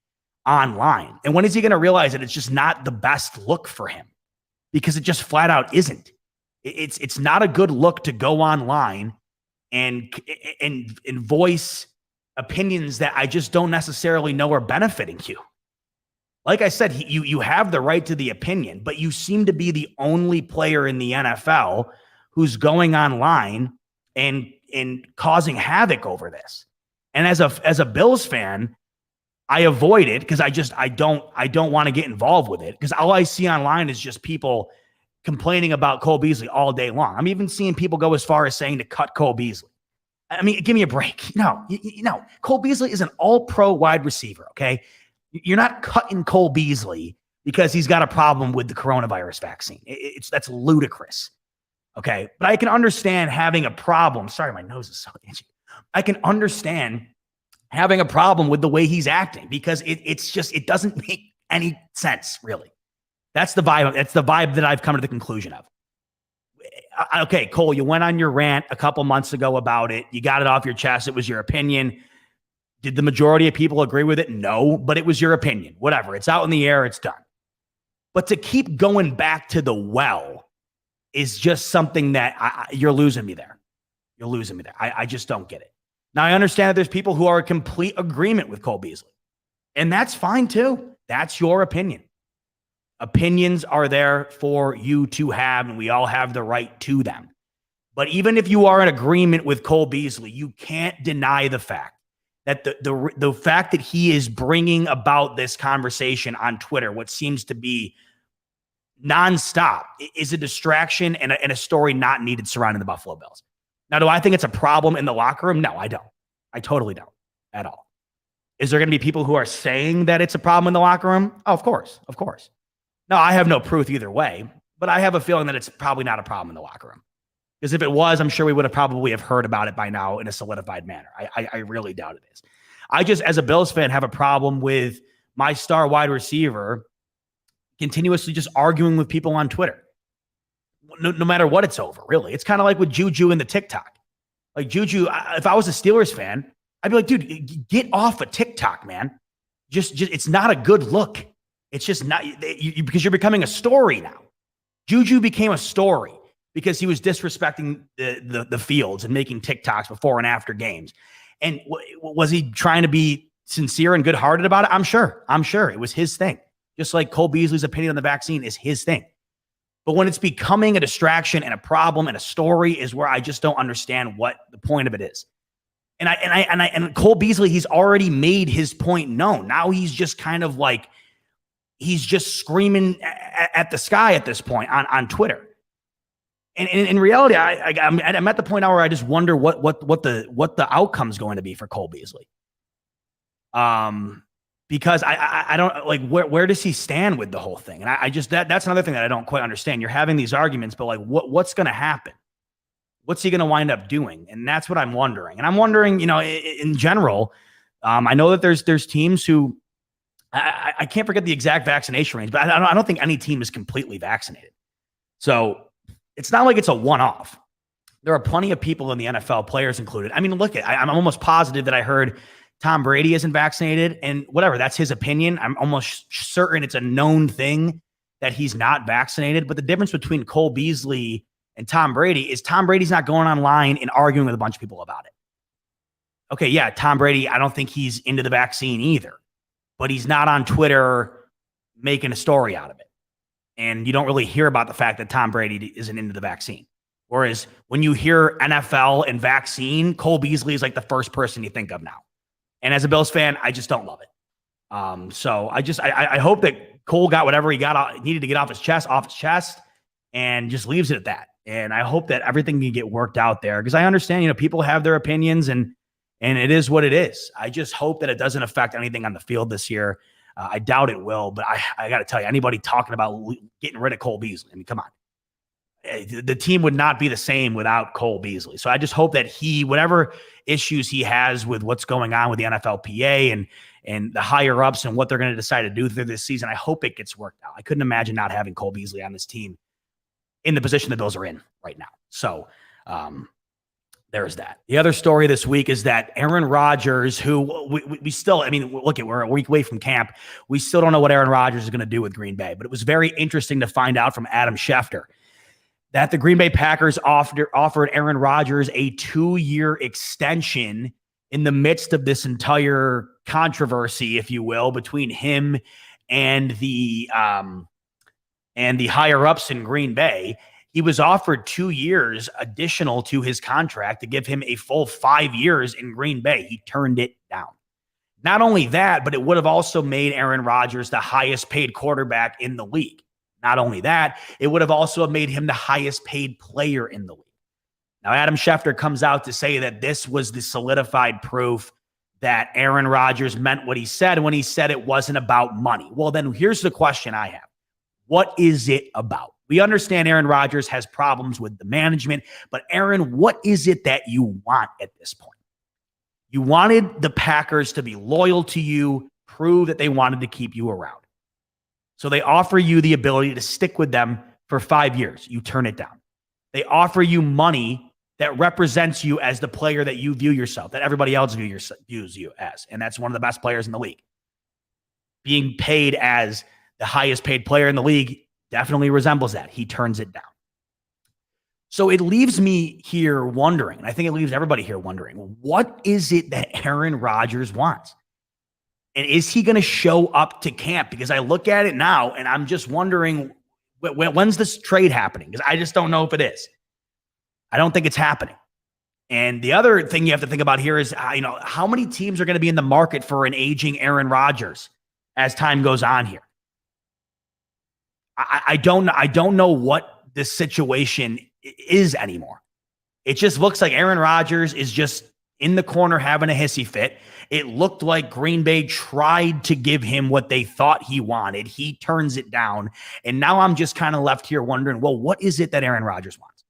online? And when is he going to realize that it's just not the best look for him? Because it just flat out isn't. It's not a good look to go online and voice opinions that I just don't necessarily know are benefiting you. Like I said, you have the right to the opinion, but you seem to be the only player in the NFL who's going online and causing havoc over this. And as a Bills fan, I avoid it because I don't want to get involved with it, because all I see online is just people complaining about Cole Beasley all day long. I'm even seeing people go as far as saying to cut Cole Beasley. I mean, give me a break. No, Cole Beasley is an all-pro wide receiver, okay? You're not cutting Cole Beasley because he's got a problem with the coronavirus vaccine. That's ludicrous, okay? But I can understand having a problem. Sorry, my nose is so itchy. I can understand having a problem with the way he's acting because it doesn't make any sense, really. That's the vibe. That's the vibe that I've come to the conclusion of. Okay, Cole, you went on your rant a couple months ago about it. You got it off your chest. It was your opinion. Did the majority of people agree with it? No, but it was your opinion. Whatever. It's out in the air. It's done. But to keep going back to the well is just something that you're losing me there. You're losing me there. I just don't get it. Now, I understand that there's people who are in complete agreement with Cole Beasley, and that's fine too. That's your opinion. Opinions are there for you to have, and we all have the right to them. But even if you are in agreement with Cole Beasley, you can't deny the fact that the fact that he is bringing about this conversation on Twitter, what seems to be nonstop, is a distraction and a story not needed surrounding the Buffalo Bills. Now, do I think it's a problem in the locker room? No, I don't. I totally don't at all. Is there going to be people who are saying that it's a problem in the locker room? Oh, of course. Of course. No, I have no proof either way, but I have a feeling that it's probably not a problem in the locker room. Because if it was, I'm sure we would have probably heard about it by now in a solidified manner. I really doubt it is. I just, as a Bills fan, have a problem with my star wide receiver continuously just arguing with people on Twitter. No matter what it's over, really. It's kind of like with Juju and the TikTok. Like Juju, if I was a Steelers fan, I'd be like, dude, get off of TikTok, man. Just it's not a good look. It's just not, because you're becoming a story now. Juju became a story because he was disrespecting the fields and making TikToks before and after games. And was he trying to be sincere and good-hearted about it? I'm sure. It was his thing. Just like Cole Beasley's opinion on the vaccine is his thing. But when it's becoming a distraction and a problem and a story is where I just don't understand what the point of it is. And Cole Beasley, he's already made his point known. Now he's just kind of like, he's just screaming at the sky at this point on Twitter. And in reality, I'm at the point now where I just wonder what the outcome's going to be for Cole Beasley. Because I don't like where does he stand with the whole thing? And I just that's another thing that I don't quite understand. You're having these arguments, but like what's going to happen? What's he going to wind up doing? And that's what I'm wondering. And I'm wondering, in general, I know that there's teams who I can't forget the exact vaccination range, but I don't think any team is completely vaccinated. So it's not like it's a one-off. There are plenty of people in the NFL, players included. I mean, look, I'm almost positive that I heard Tom Brady isn't vaccinated, and whatever, that's his opinion. I'm almost certain it's a known thing that he's not vaccinated. But the difference between Cole Beasley and Tom Brady is Tom Brady's not going online and arguing with a bunch of people about it. Okay, yeah, Tom Brady, I don't think he's into the vaccine either, but he's not on Twitter making a story out of it. And you don't really hear about the fact that Tom Brady isn't into the vaccine. Whereas when you hear NFL and vaccine, Cole Beasley is like the first person you think of now. And as a Bills fan, I just don't love it. So I hope that Cole got whatever he needed to get off his chest, and just leaves it at that. And I hope that everything can get worked out there, because I understand, people have their opinions and it is what it is. I just hope that it doesn't affect anything on the field this year. I doubt it will, but I got to tell you, anybody talking about getting rid of Cole Beasley, I mean, come on. the team would not be the same without Cole Beasley. So I just hope that whatever issues he has with what's going on with the NFLPA and the higher ups and what they're going to decide to do through this season, I hope it gets worked out. I couldn't imagine not having Cole Beasley on this team in the position the Bills are in right now. So there's that. The other story this week is that Aaron Rodgers, who we still, I mean, look, we're a week away from camp. We still don't know what Aaron Rodgers is going to do with Green Bay, but it was very interesting to find out from Adam Schefter that the Green Bay Packers offered Aaron Rodgers a 2-year extension in the midst of this entire controversy, if you will, between him and the higher ups in Green Bay. He was offered 2 years additional to his contract to give him a full 5 years in Green Bay. He turned it down. Not only that, but it would have also made Aaron Rodgers the highest paid quarterback in the league. Not only that, it would have also made him the highest paid player in the league. Now, Adam Schefter comes out to say that this was the solidified proof that Aaron Rodgers meant what he said when he said it wasn't about money. Well, then here's the question I have. What is it about? We understand Aaron Rodgers has problems with the management, but Aaron, what is it that you want at this point? You wanted the Packers to be loyal to you, prove that they wanted to keep you around. So they offer you the ability to stick with them for 5 years. You turn it down. They offer you money that represents you as the player that you view yourself, that everybody else views you as. And that's one of the best players in the league. Being paid as the highest paid player in the league definitely resembles that. He turns it down. So it leaves me here wondering, and I think it leaves everybody here wondering, what is it that Aaron Rodgers wants? And is he going to show up to camp? Because I look at it now and I'm just wondering, when's this trade happening? Because I just don't know if it is. I don't think it's happening. And the other thing you have to think about here is, how many teams are going to be in the market for an aging Aaron Rodgers as time goes on here? I don't know what this situation is anymore. It just looks like Aaron Rodgers is just in the corner having a hissy fit. It looked like Green Bay tried to give him what they thought he wanted. He turns it down. And now I'm just kind of left here wondering, well, what is it that Aaron Rodgers wants?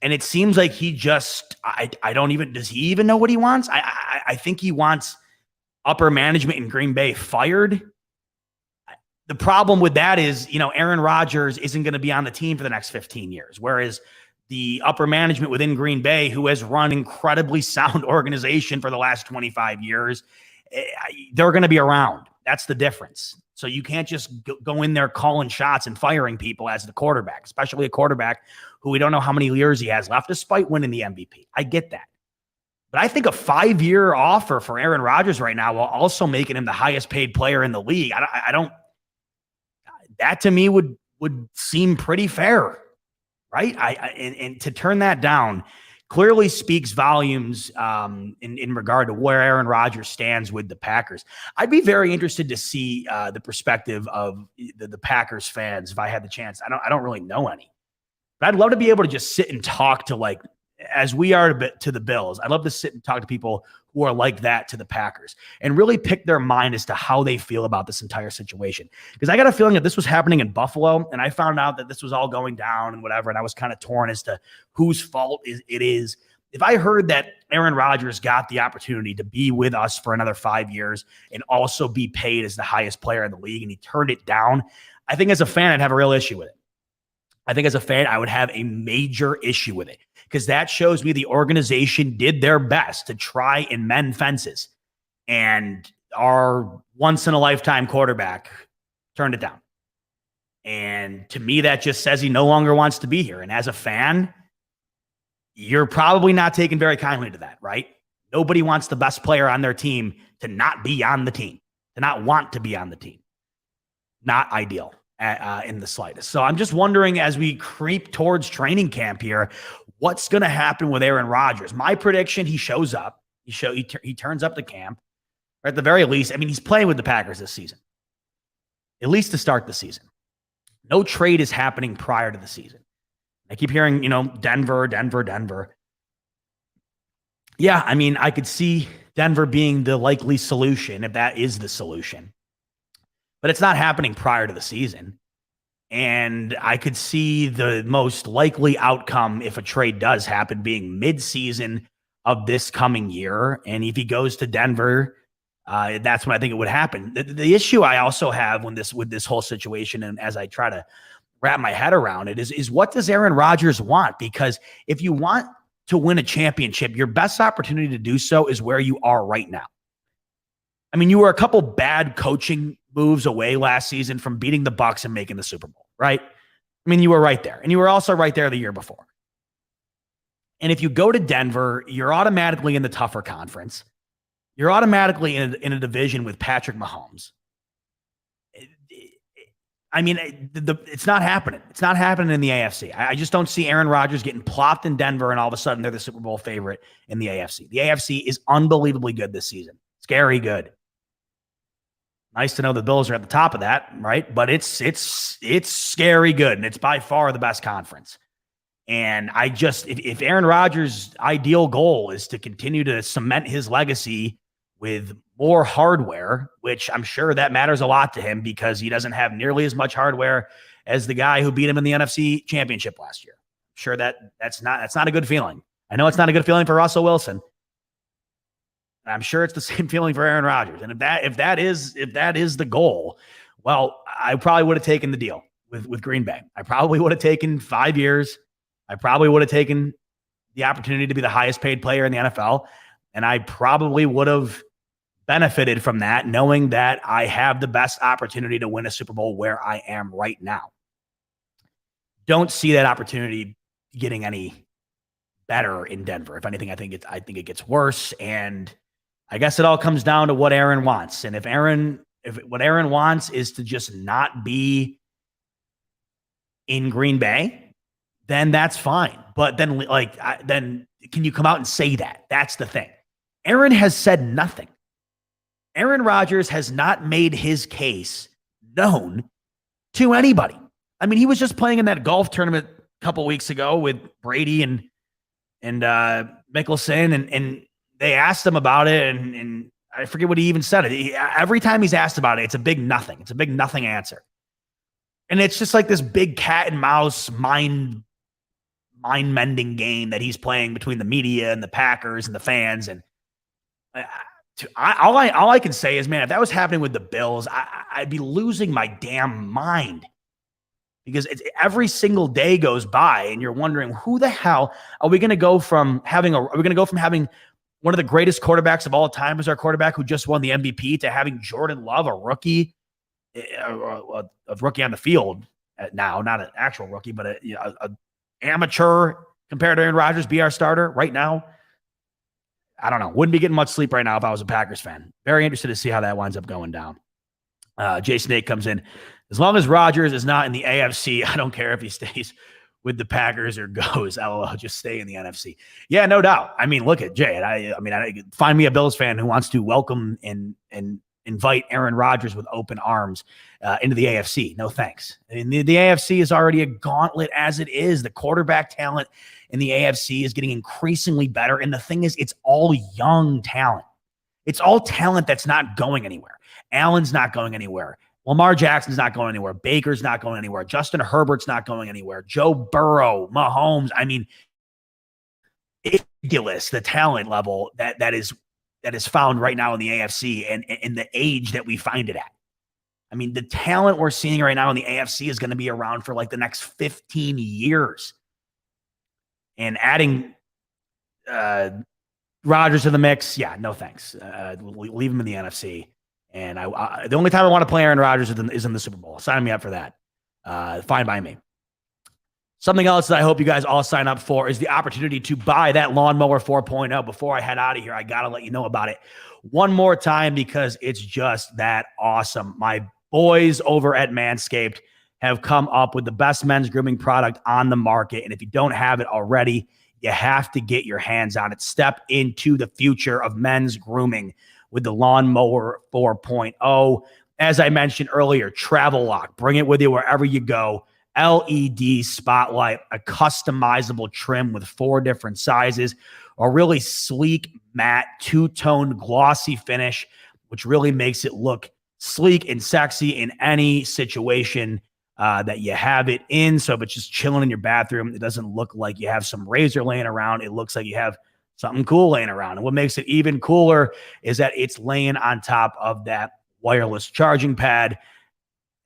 And it seems like he just, does he even know what he wants? I think he wants upper management in Green Bay fired. The problem with that is, Aaron Rodgers isn't going to be on the team for the next 15 years, whereas the upper management within Green Bay, who has run incredibly sound organization for the last 25 years, they're going to be around. That's the difference. So you can't just go in there calling shots and firing people as the quarterback, especially a quarterback who we don't know how many years he has left, despite winning the MVP. I get that. But I think a 5-year offer for Aaron Rodgers right now, while also making him the highest paid player in the league, I don't. That to me would seem pretty fair, right? And to turn that down clearly speaks volumes in regard to where Aaron Rodgers stands with the Packers. I'd be very interested to see the perspective of the Packers fans if I had the chance. I don't really know any, but I'd love to be able to just sit and talk to, as we are to the Bills. I'd love to sit and talk to people who are like that to the Packers and really pick their mind as to how they feel about this entire situation. Because I got a feeling that this was happening in Buffalo, and I found out that this was all going down and whatever, and I was kind of torn as to whose fault it is. If I heard that Aaron Rodgers got the opportunity to be with us for another 5 years and also be paid as the highest player in the league, and he turned it down, I think as a fan, I'd have a real issue with it. I think as a fan, I would have a major issue with it, because that shows me the organization did their best to try and mend fences, and our once-in-a-lifetime quarterback turned it down. And to me, that just says he no longer wants to be here. And as a fan, you're probably not taking very kindly to that, right? Nobody wants the best player on their team to not be on the team, to not want to be on the team. Not ideal. In the slightest. So I'm just wondering, as we creep towards training camp here, what's going to happen with Aaron Rodgers? My prediction, he shows up. He turns up to camp. Or at the very least, he's playing with the Packers this season, at least to start the season. No trade is happening prior to the season. I keep hearing, Denver. Yeah, I could see Denver being the likely solution, if that is the solution. But it's not happening prior to the season. And I could see the most likely outcome if a trade does happen being mid-season of this coming year. And if he goes to Denver, that's when I think it would happen. The issue I also have with this whole situation, and as I try to wrap my head around it, is what does Aaron Rodgers want? Because if you want to win a championship, your best opportunity to do so is where you are right now. I mean, you were a couple bad coaching moves away last season from beating the Bucs and making the Super Bowl, right? I mean, you were right there. And you were also right there the year before. And if you go to Denver, you're automatically in the tougher conference. You're automatically in a division with Patrick Mahomes. I mean, it's not happening. It's not happening in the AFC. I just don't see Aaron Rodgers getting plopped in Denver and all of a sudden they're the Super Bowl favorite in the AFC. The AFC is unbelievably good this season. Scary good. Nice to know the Bills are at the top of that, right? But it's scary good, and it's by far the best conference. And I just, if Aaron Rodgers' ideal goal is to continue to cement his legacy with more hardware, which I'm sure that matters a lot to him because he doesn't have nearly as much hardware as the guy who beat him in the NFC Championship last year. I'm sure that's not a good feeling. I know it's not a good feeling for Russell Wilson. I'm sure it's the same feeling for Aaron Rodgers. And if that is the goal, well, I probably would have taken the deal with Green Bay. I probably would have taken 5 years. I probably would have taken the opportunity to be the highest paid player in the NFL. And I probably would have benefited from that, knowing that I have the best opportunity to win a Super Bowl where I am right now. Don't see that opportunity getting any better in Denver. If anything, I think it gets worse. And I guess it all comes down to what Aaron wants. And if what Aaron wants is to just not be in Green Bay, then that's fine. But then then can you come out and say that? That's the thing. Aaron has said nothing. Aaron Rodgers has not made his case known to anybody. I mean, he was just playing in that golf tournament a couple weeks ago with Brady and Mickelson, and they asked him about it, and I forget what he even said. Every time he's asked about it, it's a big nothing. It's a big nothing answer. And it's just like this big cat and mouse mind-mending game that he's playing between the media and the Packers and the fans. And all I can say is, man, if that was happening with the Bills, I'd be losing my damn mind. Because every single day goes by and you're wondering, who the hell are we going to go from having one of the greatest quarterbacks of all time as our quarterback who just won the MVP to having Jordan Love, a rookie on the field now, not an actual rookie, but a amateur compared to Aaron Rodgers, be our starter right now? I don't know. Wouldn't be getting much sleep right now if I was a Packers fan. Very interested to see how that winds up going down. Jason Nate comes in. As long as Rodgers is not in the AFC, I don't care if he stays with the Packers or goes. LOL, just stay in the NFC. Yeah, no doubt. I mean, look at Jay. I find me a Bills fan who wants to welcome and invite Aaron Rodgers with open arms into the AFC. No thanks. I mean, the AFC is already a gauntlet as it is. The quarterback talent in the AFC is getting increasingly better. And the thing is, it's all young talent. It's all talent that's not going anywhere. Allen's not going anywhere. Lamar Jackson's not going anywhere. Baker's not going anywhere. Justin Herbert's not going anywhere. Joe Burrow, Mahomes. I mean, it's ridiculous the talent level that is found right now in the AFC and the age that we find it at. I mean, the talent we're seeing right now in the AFC is going to be around for like the next 15 years. And adding Rodgers to the mix, yeah, no thanks. Leave him in the NFC. And the only time I want to play Aaron Rodgers is in the Super Bowl. Sign me up for that. Fine by me. Something else that I hope you guys all sign up for is the opportunity to buy that Lawnmower 4.0. Before I head out of here, I got to let you know about it one more time because it's just that awesome. My boys over at Manscaped have come up with the best men's grooming product on the market. And if you don't have it already, you have to get your hands on it. Step into the future of men's grooming with the Lawnmower 4.0. As I mentioned earlier, travel lock. Bring it with you wherever you go. LED spotlight, a customizable trim with 4 different sizes, a really sleek, matte, two-tone glossy finish, which really makes it look sleek and sexy in any situation. that you have it in. So if it's just chilling in your bathroom, it doesn't look like you have some razor laying around. It looks like you have something cool laying around. And what makes it even cooler is that it's laying on top of that wireless charging pad.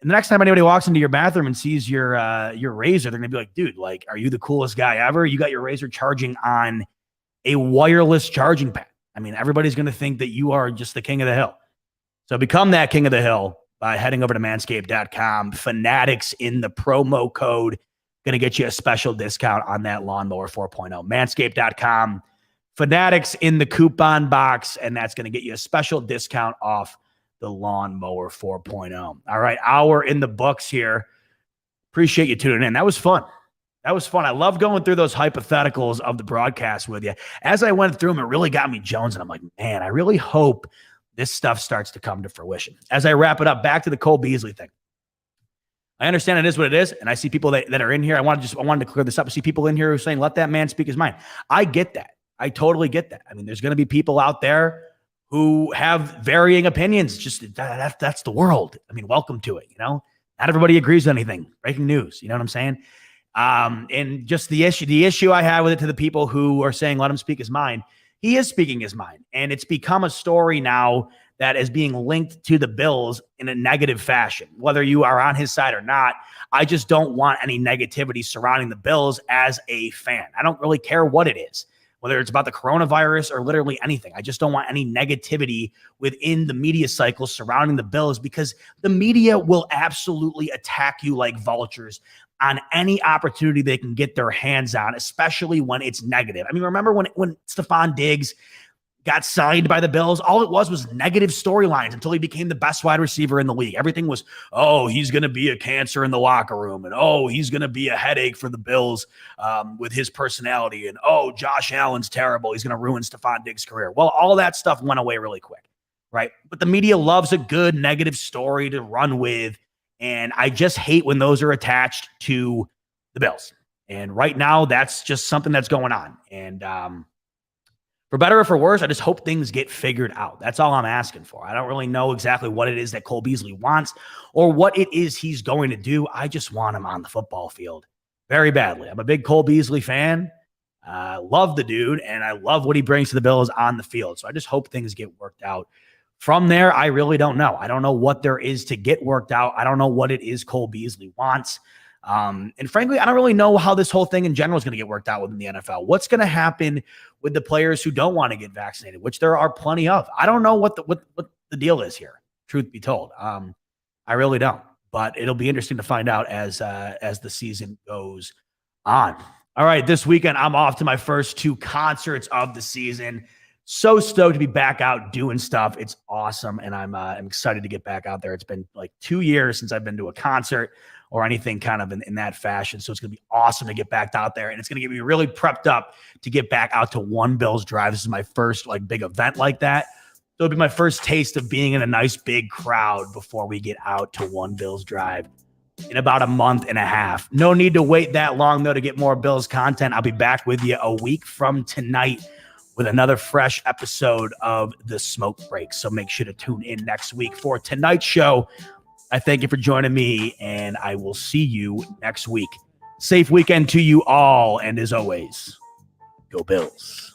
And the next time anybody walks into your bathroom and sees your razor, they're gonna be like, dude, like, are you the coolest guy ever? You got your razor charging on a wireless charging pad. I mean, everybody's gonna think that you are just the king of the hill. So become that king of the hill by heading over to manscaped.com. Fanatics in the promo code. Going to get you a special discount on that Lawnmower 4.0. Manscaped.com. Fanatics in the coupon box, and that's going to get you a special discount off the Lawnmower 4.0. All right, hour in the books here. Appreciate you tuning in. That was fun. That was fun. I love going through those hypotheticals of the broadcast with you. As I went through them, it really got me jonesing. I'm like, man, I really hope this stuff starts to come to fruition. As I wrap it up, back to the Cole Beasley thing. I understand it is what it is, and I see people that are in here. I wanted to clear this up. I see people in here who are saying, let that man speak his mind. I get that. I totally get that. I mean, there's going to be people out there who have varying opinions. Just that's the world. I mean, welcome to it. You know, not everybody agrees with anything. Breaking news. You know what I'm saying? And just the issue I have with it, to the people who are saying, let him speak his mind. He is speaking his mind, and it's become a story now that is being linked to the Bills in a negative fashion, whether you are on his side or not. I just don't want any negativity surrounding the Bills as a fan. I don't really care what it is, whether it's about the coronavirus or literally anything. I just don't want any negativity within the media cycle surrounding the Bills, because the media will absolutely attack you like vultures on any opportunity they can get their hands on, especially when it's negative. I mean, remember when Stephon Diggs got signed by the Bills? All it was negative storylines until he became the best wide receiver in the league. Everything was, oh, he's going to be a cancer in the locker room, and oh, he's going to be a headache for the Bills with his personality, and oh, Josh Allen's terrible. He's going to ruin Stephon Diggs' career. Well, all that stuff went away really quick, right? But the media loves a good negative story to run with, and I just hate when those are attached to the Bills. And right now, that's just something that's going on. And for better or for worse, I just hope things get figured out. That's all I'm asking for. I don't really know exactly what it is that Cole Beasley wants or what it is he's going to do. I just want him on the football field very badly. I'm a big Cole Beasley fan. Love the dude, and I love what he brings to the Bills on the field. So I just hope things get worked out. From there, I really don't know. I don't know what there is to get worked out. I don't know what it is Cole Beasley wants. And frankly, I don't really know how this whole thing in general is going to get worked out within the NFL. What's going to happen with the players who don't want to get vaccinated, which there are plenty of? I don't know what the deal is here, truth be told. I really don't. But it'll be interesting to find out as the season goes on. All right, this weekend, I'm off to my first 2 concerts of the season. So stoked to be back out doing stuff. It's awesome, and I'm excited to get back out there. It's been like 2 years since I've been to a concert or anything kind of in that fashion. So it's going to be awesome to get back out there, and it's going to get me really prepped up to get back out to One Bills Drive. This is my first like big event like that. So it'll be my first taste of being in a nice big crowd before we get out to One Bills Drive in about a month and a half. No need to wait that long, though, to get more Bills content. I'll be back with you a week from tonight with another fresh episode of The Smoke Break. So make sure to tune in next week for tonight's show. I thank you for joining me, and I will see you next week. Safe weekend to you all, and as always, go Bills.